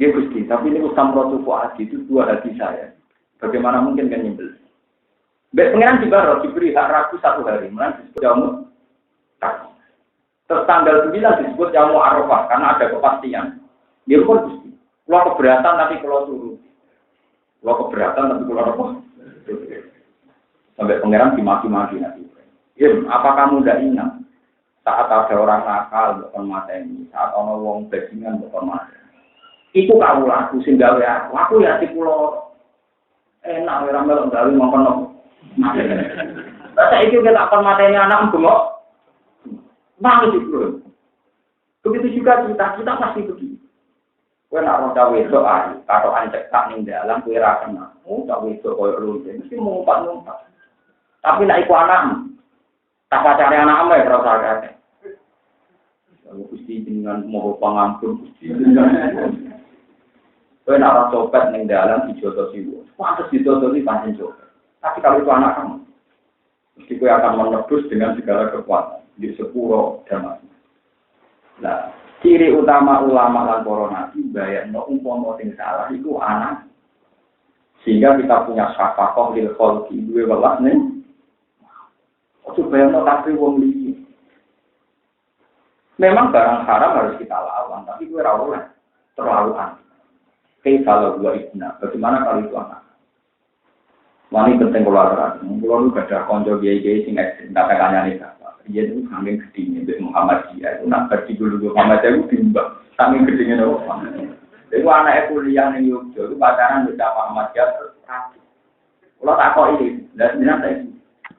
Dia Gusti, tapi ini Samrotu Fuadi itu 2 hati saya. Bagaimana mungkin kan nyembelih? Baik pangeran diberi hak ragu 1 hari, mulai disebut jamu. Terus tanggal 9 disebut jamu Arafah karena ada kepastian. Dia pun Gusti. Kalau keberatan tapi kalau suruh. Kalau keberatan tapi kalau apa? Sampai pangeran dimaki-maki nanti. Apa kamu tidak ingat saat ada orang nakal bukan mata ini, saat orang wong bajingan bukan mata. Iku kamu laku sing gawe aku ya pulau enak orang melok gawe mongkon mati. Saya itu kita akan matanya anak bengok, nangis itu. Begitu juga kita pasti begitu. Kue nak roda wedok ayu, kado anjek tak ning dalam kue rakena. Roda wedok koyo lunte, mesti ngumpat. Tapi nak iku anakmu, tak pacare anakmu ya terus agak. Kalau Gusti dengan mau pangampun Gusti. Kue nak ora copet ning dalam dijotos iku. Pantes dijotosi pancen copet. Tapi kalau itu anak kamu, mesti kue akan menebus dengan segala kekuatan di sepuro damai. Nah, ciri utama ulama lan para nabi bayangno umpama sing salah iku anak. Sehingga kita punya syafaqah lil khalqi duwe welas ning. Ojo bayangno kabeh wong liya. Memang barang haram harus kita lawan, tapi kue ra oleh terlalu aneh. Kalau dua ibna, bagaimana kalau itu anak? Wani penting kolaborasi. Kalau lu gak ada konco biaya sing ekstrim, tak kanya nih apa? Dia itu saking gedenya dari Muhammadiyah. Itu nak berdi dulu Muhammadiyah itu bimbang. Saking gedenya dari Muhammadiyah. Itu anaknya kuliah nih Yogyo. Itu pacaran bersama Muhammadiyah terus terakhir. Kalau tak kau ini, dan sebenarnya saya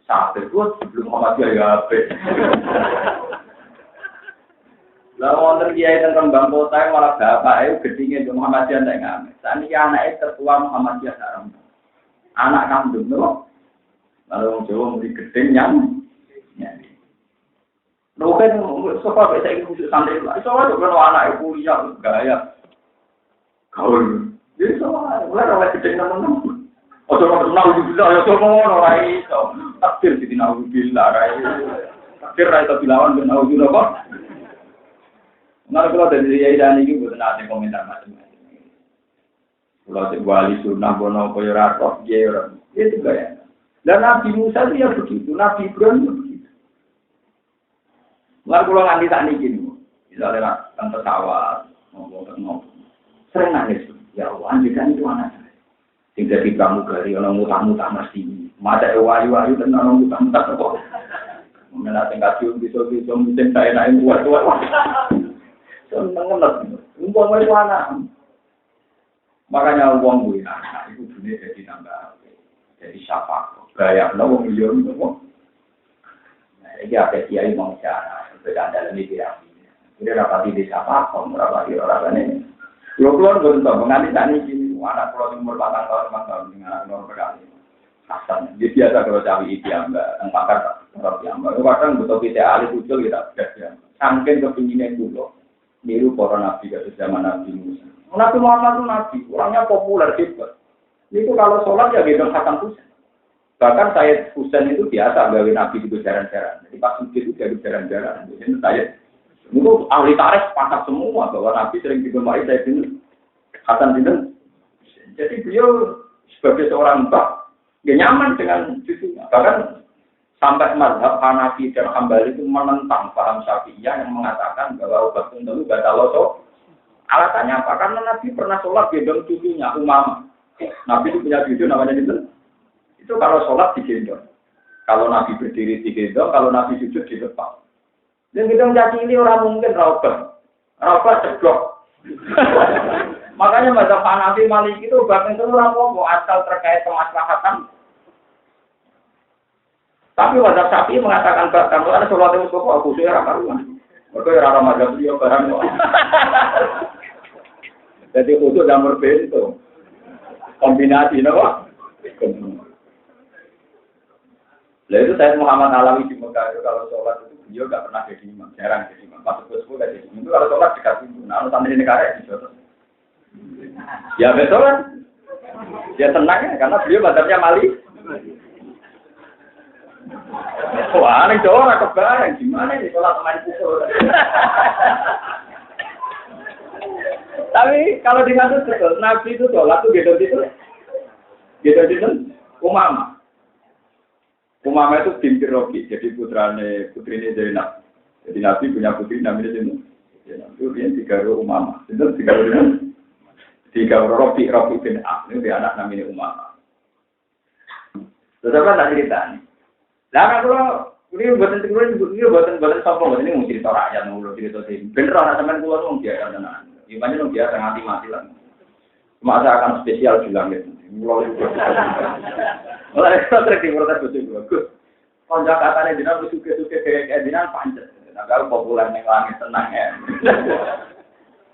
sampai itu sebelum Muhammadiyah ya apa? Lalu wonten kiai teng Kembang Kota malah bapak itu gedenya dari Muhammadiyah tak ngamen. Saat ini anaknya tertua Muhammadiyah sarang. Anak kandung loh, lalu orang Jawa memberi gedeng yang nyanyi. Mungkin sebab saya ingin khusus santri lah. Soalnya kalau anak ibu yang gaya gaul, jadi soalnya mulai oleh gedeng teman-teman. Oh coba naudzubillah, ya coba orang itu takdir di naudzubillah, takdir itu bilawan dan naudzubillah kok. Nah kalau dari Yai dan ini bukan ada komentar macam-macam. Kalau wali sunnah bono koyoratok jero itu gaya. Dan Nabi Musa dia begitu, Nabi Ibrahim begitu. Lalu kalau nganti tak niki nih, misalnya kan pesawat ngomong sering nangis. Ya Allah, anjikan itu anak saya. Tidak di pramugari, orang mutah-mutah mesti. Mada wayu-wayu dan orang mutah-mutah kok. Mengenai tingkat bisa mungkin saya naik buat-buat. Seneng banget. Umpama itu anak. Makanya uang gue anak itu dunia jadi tambah, jadi siapa? Gaya wong miliar itu kok. Nah, ini ada kiai mau cara, berbeda dalam pikiran. Ini rapati di siapa? Kamu rapati orang lain. Keluar bentuk mengalih tani ini, anak keluar umur 4 tahun, 5 tahun dengan anak nomor berkali. Hasan, dia biasa kalau cawi itu yang pakar orang yang kadang betul kita alih usul kita sudah. Sangkin kepinginan dulu, niru para nabi ke zaman Nabi Musa. Nabi Muhammad itu nabi, orangnya populer hebat. Itu kalau sholat ya gendong Hasan Husain. Bahkan saya Husain itu biasa gawe nabi itu jaran-jaran. Jadi pas sujud itu jadi jaran-jaran. Jadi saya itu ahli tarikh sepakat semua bahwa nabi sering digemari saya ini Hasan bin. Jadi beliau sebagai seorang mbah, dia nyaman dengan cucunya. Bahkan sampai mazhab Hanafi dan Hambali itu menentang paham Syafi'iyah yang mengatakan bahwa obat itu batal loso. Alasannya apa? Karena Nabi pernah sholat gendong cucunya, Umamah. Nabi itu punya cucu namanya itu. Itu kalau sholat digendong. Kalau Nabi berdiri digendong, kalau Nabi sujud di depan. Dan gendong caci ini orang mungkin raubah. Raubah cedok. Makanya mazhab Hanafi Maliki itu bahkan orang ngomong asal terkait kemaslahatan. Tapi mazhab Syafi'i mengatakan bahkan kalau ada sholat yang kok aku sih ora karuan. Mergo ora mazhab dia barang kok. Jadi untuk nomor itu kombinasi apa? Lalu itu saya Muhammad Alawi di Mekah itu kalau sholat itu beliau nggak pernah jadi imam, jarang jadi imam. Pas sepuh nggak jadi imam. Itu kalau sholat dekat pintu. Nah, santri negara ya dijotos. Ya betul kan? Dia tenang ya, karena beliau badannya mali. Wah, ini Jawa nggak kebayang. Gimana nih sholat main pukul? Tapi kalau dimaksud betul, Nabi itu sholat tuh gitu Umama. Umama itu binti Robi, jadi putrinya Zainab. Jadi Nabi punya putri namanya Zainab. Itu dia digaruh Umama. Itu digaruh Robi bin Ab. Ini dia anak namanya Umama. Terus apa tak cerita nih? Nah kalau ini buatan sombong, ini mau cerita rakyat, mau cerita sih. Bener orang teman keluar tuh biasa tenan. Gimana tuh biasa mati lah. Cuma saya akan spesial bilang gitu. Mulai itu terjadi protes betul. Konjak katanya dinan suke kayak dinan pancet. Nah kalau populer nih langit tenang ya.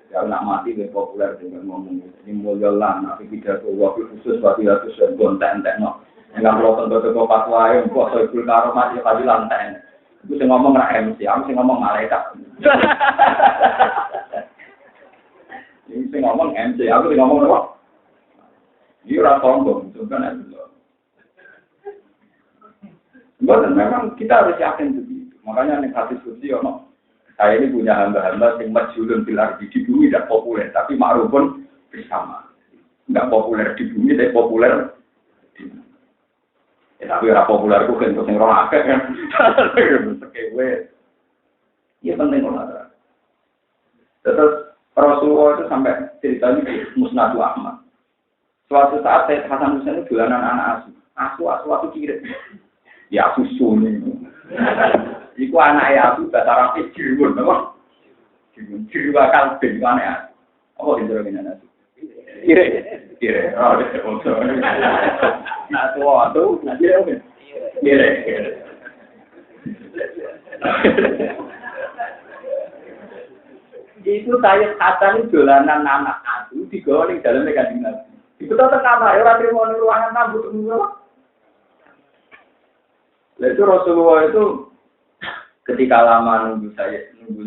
Kalau nak mati lebih populer dengan ngomong ini mulia lah. Tapi tidak tuh waktu khusus waktu itu sudah gontek no. Yang kalau tentu fatwa yang kok soal karo masih tadi lantai. Itu sih ngomong nak MC, aku sih ngomong malaikat. Ini sih ngomong MC, aku sih ngomong apa? Ini orang sombong, sebenarnya itu. Memang kita harus yakin begitu. Makanya nih hadis kursi saya ini punya hamba-hamba yang majulun bilar di bumi tidak populer, tapi ma'rufun bersama. Tidak populer di bumi, tapi populer di bumi. Ya, tapi orang populer itu kan terus yang orang akeh kan. Sekewe. Iya penting olahraga. Terus Rasulullah itu sampai ceritanya di Musnadu Ahmad. Suatu saat Sayyid Hasan Husain itu dolanan anak asuh itu kirim. Ya asuh sunyi. Iku anak asuh bahasa Arab jirun, apa? Jirun bakal bin aneh. Apa itu namanya asuh? Kire. Oh, itu. Nah, tua tuh, kire. Itu Sayyid Hasan itu dolanan anak asuh digawa ning daleme Kanjeng Nabi. Itu tetap apa? Orang terima ruangan tamu semua. Lalu Rasulullah itu ketika lama nunggu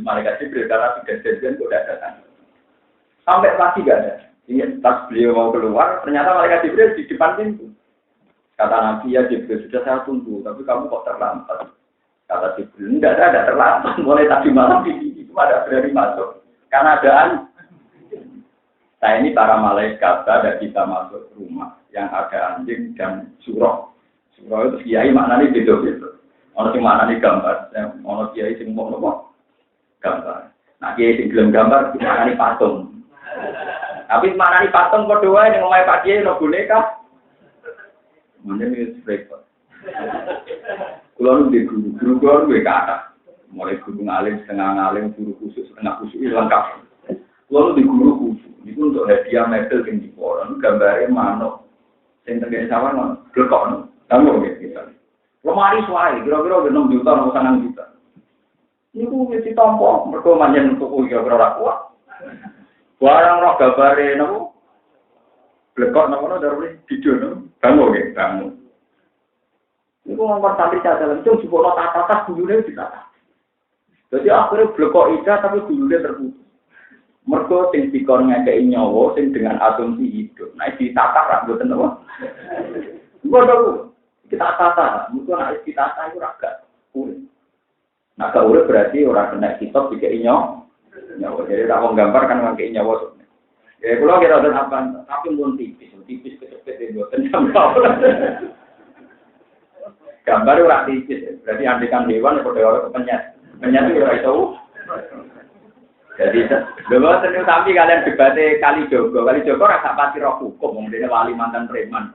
malaikat Jibril karena sudah janjian sudah datang. Sampai pagi gak ada. Ini pas beliau mau keluar, ternyata malaikat Jibril di depan pintu. Kata Nabi ya Jibril sudah saya tunggu, tapi kamu kok terlambat. Kata Jibril tidak ada terlambat. Mulai tadi malam di sini itu ada berani masuk. Karena adaan. Nah ini para malaikat ada kita masuk rumah yang ada anjing dan surah. Surah itu kiai maknanya beda-beda. Ono sing maknanya gambar, ono kiai sing mau nopo gambar. Nah kiai sing gelem gambar maknanya patung. Tapi maknanya patung padha wae ning omahe Pak Kiai ono boneka. Mene repot. Kulo nu di guru duwe kata. Mulai guru ngalim, setengah ngalim, guru khusus, setengah khusus lengkap. Kulo di guru khusus. Itu untuk hadiah medal yang diporon, gambarnya manuk. Yang terkait sama, blekon. Kamu gitu. Lemari suai, kira-kira 6 juta, 9 juta. Ini ku mesti tompo, mereka manjan untuk kira-kira kuat. Barang roh gambarnya, blekon, dari video, kamu gitu, kamu. Ini ku ngomong santri cacalan, itu sebuah tata-tata, dulunya ditata. Jadi akhirnya blekok ida, tapi dulunya terputus. Mergo sing dikon ngekeki nyawa sing dengan asumsi hidup. Nah ditata ra mboten apa. Ngono kita tata, mungkin nek kita tata iku ra gak urip. Nah gak urip berarti ora kena kitab dikeki nyawa. Jadi ra wong gambar kan ngekeki nyawa. Ya kula kira ada apa, tapi mun tipis kecepet mboten gambar. Gambar ora tipis, berarti andikan hewan padha ora kepenyet. Penyet ora iso. Jadi, lho tentu sampai kalian debatnya Kali Jogo rasa pasti roh hukum, mungkin wali mantan preman.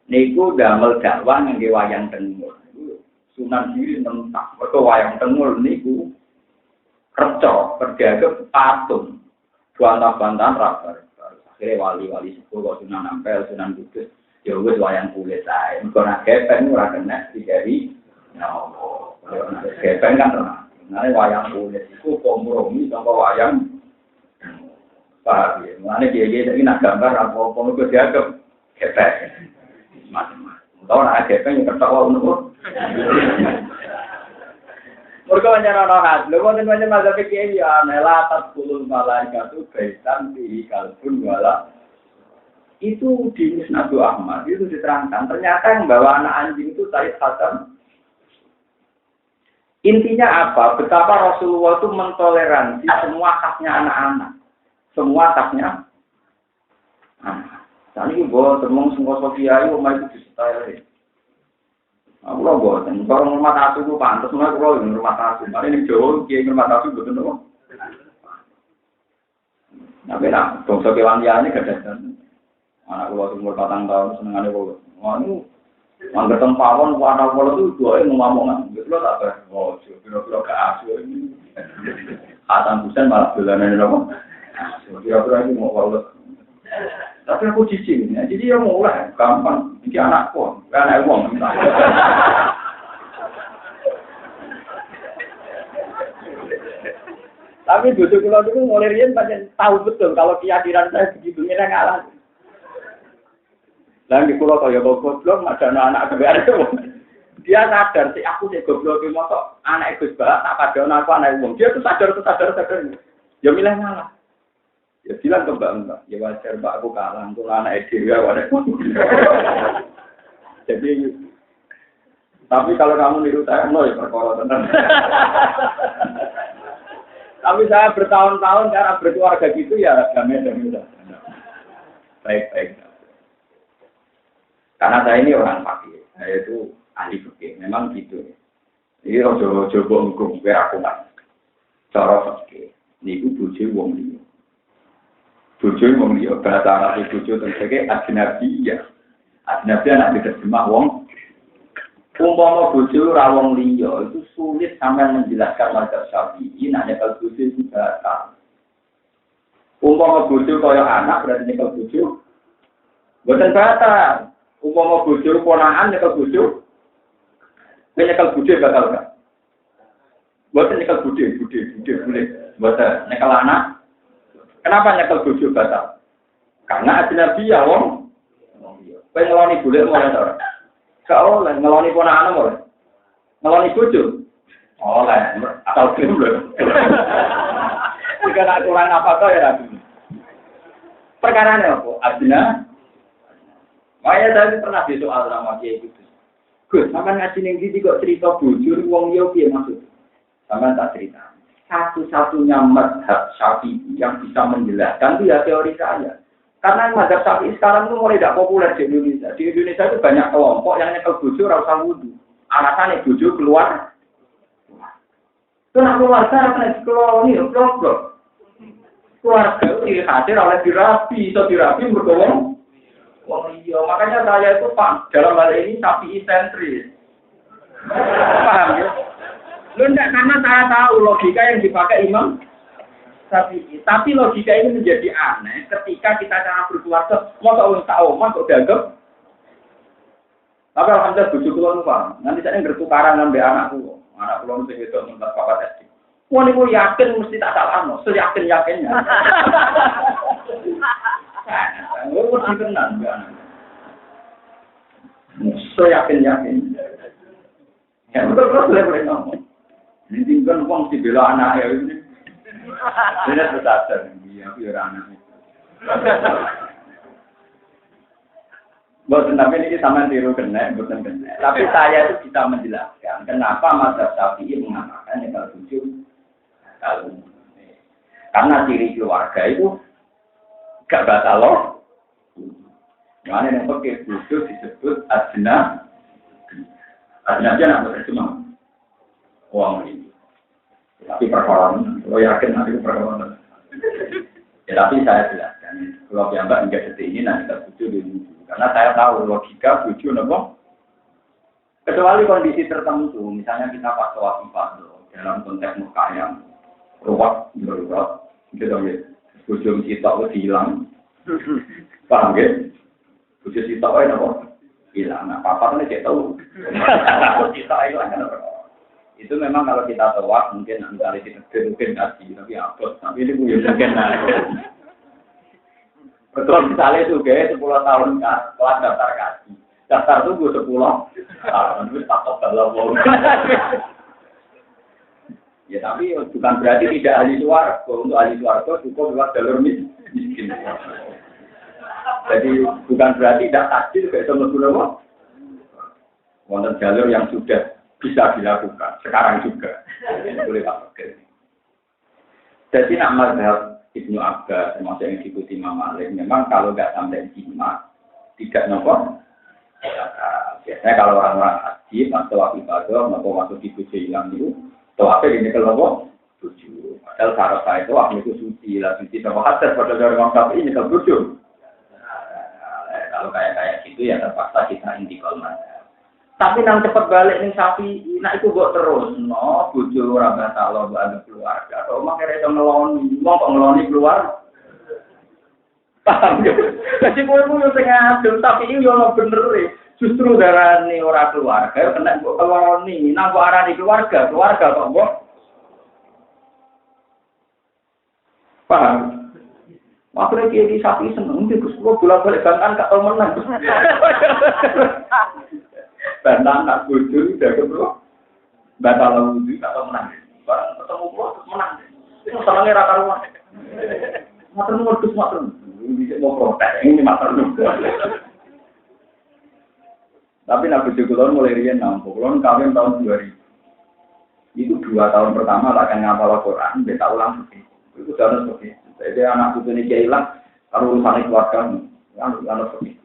Niku damel dakwah ngangge wayang tengul. Sunan diri mentah, mergo wayang tengul niku kerja, berjaga patung. Bantah-bantahan rabar. Akhirnya wali-wali sepuh kok Sunan Ampel, Sunan Kudus, ya wis wayang kulit ae. Mergo nek gepeng ora kena digari nyawa. Kalau nek gepeng kan tenang. Nah, wayang kulit itu kompromi sama wayang paham ya. Mana dia jadi nak gambar apa-apa itu dia kepek. Macam-macam. Tahu nak kepek yang ketawa untuk. Mergo pancen ana khas. Lho wonten pancen mazhab iki ya nela tasbulul malaikatu baitan fi kalbun wala. Itu di Musnad Ahmad itu diterangkan. Ternyata yang bawa anak anjing itu Said Hasan. Intinya apa? Betapa Rasulullah itu mentoleransi semua haknya anak-anak. Semua haknya anak. Saat ini gue termong semua Sofia itu omah itu disetai. Aku lo boten. Kalau rumah tasu itu pantas, semua aku lo rumah tasu. Mari ini jauh, kiai rumah tasu betul betul. Tapi nak, bangsa kewan dia ini kedatangan. Anak lo umur 4 tahun senengannya lo. Wah ini angger teng pawon warna kula itu doe ngomong-ngomongan. Gitu lho tak ber. Oh, kira-kira gak asu ini. Hasan Husain malah dolanan nopo. Kira-kira iki mau wae. Tapi aku cicing, ya. Jadi ya mulai gampang. Iki anakku, anak wong. Tapi bojo kula itu mulai riyen pancen tahu betul kalau keyakinan saya begitu ini ngalah. Lah di pulau kaya goblok ada anak kembar itu. Dia sadar sih aku sih goblok iki moto anak Gus Ba tak padha aku anak wong. Dia tuh sadar. Ya milih ngalah. Ya bilang ke Mbak, ya wajar Mbak aku kalah untuk anak dhewe wae. Jadi tapi kalau kamu niru saya ya perkara tenan. Tapi saya bertahun-tahun cara berkeluarga gitu ya damai-damai. Baik-baik. Karena saya ini orang fakir, saya itu ahli fikih, memang gitu. Ini coba hukum biar aku nggak cara fakir. Ini bujuk wong dia, bujuk wong dia. Bahasa Arab bujuk terkait ajnabiyah. Ajnabiyah nak diterjemah wong. Umpama bujuk rawong dia itu sulit sampai menjelaskan mazhab Syafi'i. Nanya kalau bujuk itu bahasa. Umpama bujuk kaya anak berarti nyekel bujuk. Bukan bahasa. Umpama bojo ponakan nyekel bojo. Nyekel bojo bakal gak? Mboten nyekel bojo boleh. Mboten nyekel anak. Kenapa nyekel bojo batal? Karena ajnabi ya wong. Kowe ngeloni boleh ora ora? Gak oleh ngeloni ponakan oleh. Ngeloni bojo. Oleh, asal gelem lho. Jika nak kurang apa to ya rabi. Perkarane apa? Ajna Makanya saya pernah disoal sama Kiai itu. Gus, sampean ngaji ning ndi kok cerita bujur wong yo piye maksud? Sampean tak cerita. Satu-satunya mazhab Syafi'i yang bisa menjelaskan itu ya teori saya. Karena mazhab Syafi'i sekarang itu mulai tidak populer di Indonesia. Di Indonesia itu banyak kelompok yang nyekel bujur ora usah wudu. Alasannya bujur keluar. Itu nak keluarga akan dikeloni, blok-blok. Keluarga itu hadir oleh dirapi, atau dirapi bergowong. Oh iya, makanya saya itu Pak, dalam hal ini Syafi'i sentris. Paham ya? Lu enggak, karena saya tahu logika yang dipakai Imam Syafi'i. Tapi logika ini menjadi aneh ketika kita cara berkeluarga, masa orang tahu, masa gagap. Tapi alhamdulillah bujuk kulon paham. Nanti saya bertukaran ngambil anakku. Anak kulon itu itu mentas papa SD. Wah ini gue yakin mesti tak salah, seyakin-yakinnya. Gue mesti tenang, yakin. Ya betul boleh ngomong. Ini tinggal uang si bela anak ya ini. Ini berdasar, iya biar anak. Bukan tapi ini sama tiru kena, bukan kena. Tapi saya itu bisa menjelaskan kenapa mazhab Syafi'i mengatakan kalau tujuh kalau karena ciri keluarga itu gak batal loh. Mana yang pakai bujuk disebut ajna. Ajna aja nak bercuma uang ini. Tapi perkara, lo yakin nanti perkara. Ya tapi saya jelaskan. Kalau yang mbak enggak seperti ini nanti kita bujuk dulu. Karena saya tahu logika bujuk nopo. Kecuali kondisi tertentu, misalnya kita pas sholat dalam konteks muka yang ruwet, gitu ya. Bujuk kita itu hilang. Paham ya? Bujuk kita itu apa? Hilang. Nah, papa kan tidak tahu. Kita hilang kan apa? Itu memang kalau kita tawaf mungkin kali kita mungkin kasih, tapi apa? Tapi ini mungkin betul misalnya itu kayak 10 tahun kan, kelas daftar kasih. Daftar tunggu 10 tahun, itu takut kalau mau. Ya tapi bukan berarti tidak ahli swarga. Untuk ahli swarga cukup lewat jalur miskin. Jadi bukan berarti tidak takdir kayak sama apa. Wonten jalur yang sudah bisa dilakukan sekarang juga. Ini boleh pakai. Jadi nak mazhab Ibnu Abbas termasuk yang diikuti Imam Malik, memang kalau nggak sampai jima tidak nopo. Biasanya kalau orang-orang haji atau ibadah atau masuk di bujo hilang itu, atau apa ini kalau bujo. Padahal syarat saya itu waktu itu suci lah, suci sama hadas pada orang kafir ini kalau bujo. Kalau kayak gitu ya terpaksa kita intikal mazhab. Tapi nang cepat balik nih sapi, nak itu buat terus, no bujo orang batal ada keluarga. Atau emang kira itu ngeloni, mau kok ngeloni keluar? Paham ya? Jadi gue punya sengaja, tapi ini yang bener deh. Justru darah ini orang keluarga, kena gue keloni. Nah, gue arah di keluarga kok gue. Paham? Makanya dia di sapi seneng, dia gue bolak-balik bantan gak tau menang. Bantan tak bujur, udah ketemu. Batal wudhu gak tau menang. Barang ketemu gue menang. Itu senengnya rata rumah. Matern modus matern. Ini mau protes, ini matern. Tapi Nabi Jokulon mulai rian nampuk. Kulon kawin tahun 2000. Itu 2 tahun pertama tak akan ngapal Quran, dia tak ulang seperti itu. Sudah seperti itu. Jadi anak putu ini dia hilang, kalau urusan keluarga, kan seperti itu.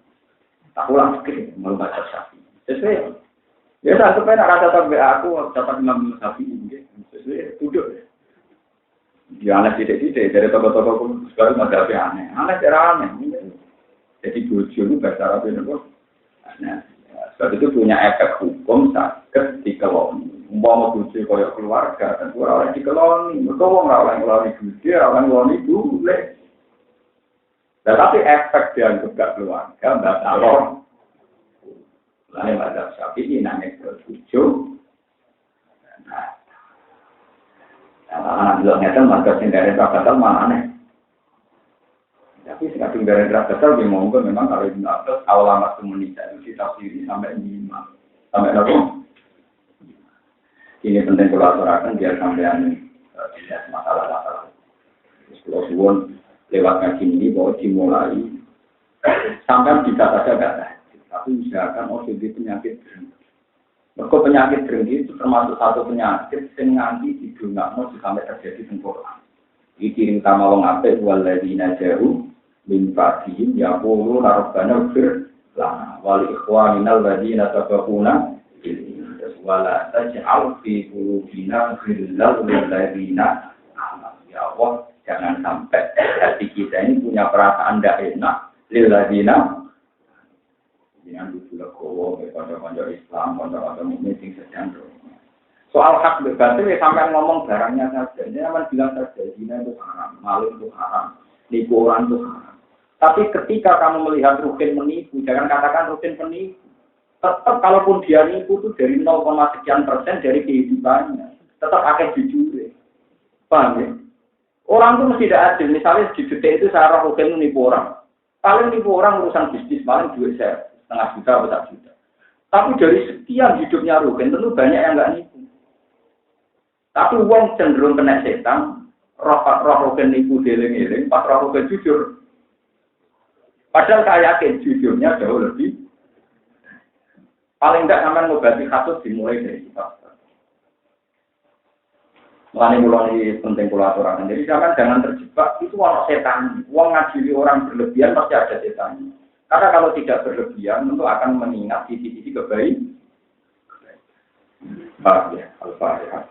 Tak ulang seperti itu, mau baca sapi. Sesuai. Ya saya supaya nak rasa sampai aku dapat Imam Syafi'i. Sesuai, duduk. Ya aneh tidak-tidak, dari toko-toko pun sekarang ada aneh. Aneh cara aneh. Jadi bojo itu bahasa Arab itu aneh. Sebab itu punya efek hukum sakit dikeloni. Umpama bojo kaya keluarga, dan orang dikeloni. Mereka orang ngeloni bojo, orang ngeloni boleh. Tapi efek dianggap gak keluarga, batal. Lain mazhab Syafi'i nangis bojo. Anak bilang ngeten marga sing dari batal mana aneh. Tapi sing dari batal di monggo memang kalau Ibnu Abbas awal amat komunitas itu ditafsiri sampai 5. Sampai berapa? Ini penting kalau aturakan biar sampean tidak masalah-masalah. Kalau suwon lewat ngaji ini bahwa dimulai sampai bisa saja enggak. Tapi usahakan jadi penyakit berhenti. Mereka penyakit berhenti itu termasuk satu penyakit yang nanti didungakno sampai terjadi sempurna. Iki kirim sama wong apik waladina jaru min fadhim yaqulu rabbana fir lana wal ikhwanina alladina sabaquna wala taj'al fi qulubina ghillal lil ladzina amanu. Ya Allah, jangan sampai hati kita ini punya perasaan tidak enak lil ladzina yang dulu konco-konco Islam, konco-konco mukmin sing sedang. Soal hak berbatil ya sampai ngomong barangnya saja. Ini aman bilang saja, zina itu haram, maling itu haram, nipu orang itu haram. Tapi ketika kamu melihat Rukin menipu, jangan katakan Rukin penipu. Tetap kalaupun dia nipu itu dari 0, sekian persen dari kehidupannya, tetap akan jujur. Paham ya? Orang itu mesti tidak adil. Misalnya di detik itu saya Rukin menipu orang. Paling nipu orang urusan bisnis, paling duit saya. 0,5 juta atau 1 juta. Tapi dari sekian hidupnya Rukin tentu banyak yang enggak nipu. Tapi uang cenderung kena setan, roh Rukin nipu deling-eling, pas roh Rukin jujur. Padahal saya yakin jujurnya jauh lebih. Paling enggak sampai ngobati kasus dimulai dari kita. Mulai penting pula aturan. Jadi jangan terjebak itu orang setan. Uang ngajili orang berlebihan pasti ada setannya. Karena kalau tidak berlebihan, tentu akan mengingat sisi-sisi kebaikan. Baik ya, Al-Fatihah.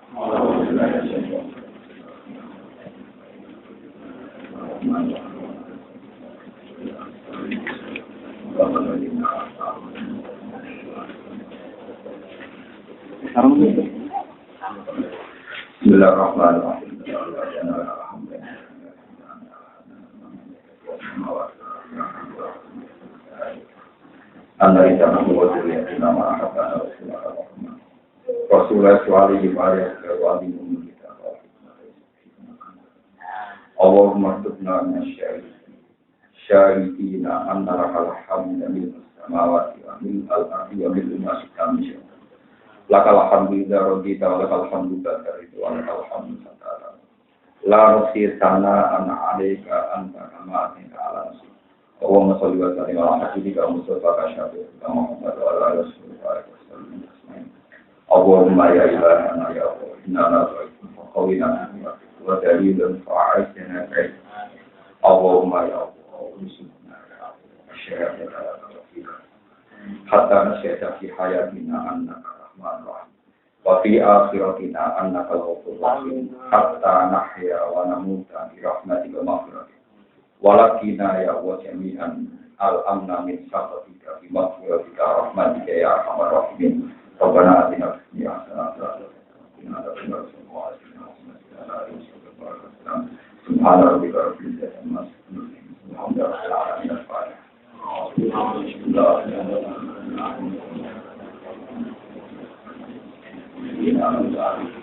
Bismillahirrahmanirrahim. Anda tidak membuat diri nama apa Rasulullah Sallallahu Alaihi Wasallam kita. Allahumma tubna min syarikina annara al-hamda min samawati wa min al-ardi wa min ma syai'an. Lakal alhamdulillah radita wa lakal hamdulillah itu wa lakal hamdulillah. La nusir sana an alaika anta kama atina ala nafsi. Allahumma shalli wa sallim ala nabiyyika Mustafa kasyafi Muhammad wa ala alihi wa sallam. Allahumma ya ilahana ya Allah inna na'udzu qawlina wa dalilun fa'aitana kai. Allahumma ya Allah usulna ya Allah asyhadu an la ilaha illa anta hatta nasyhadu fi hayatina annaka rahmanur rahim. Wa fi akhiratina annaka al-ghafurur rahim hatta nahya wa namuta bi rahmatika maghfiratik walakina ya wa jami'an al-amna min sakhatika bi maghfiratika rahmatika ya arhamar rahimin rabbana atina fid dunya hasanatan wa qina adzabannar subhana rabbika rabbil izzati amma yasifun alhamdulillahi rabbil alamin.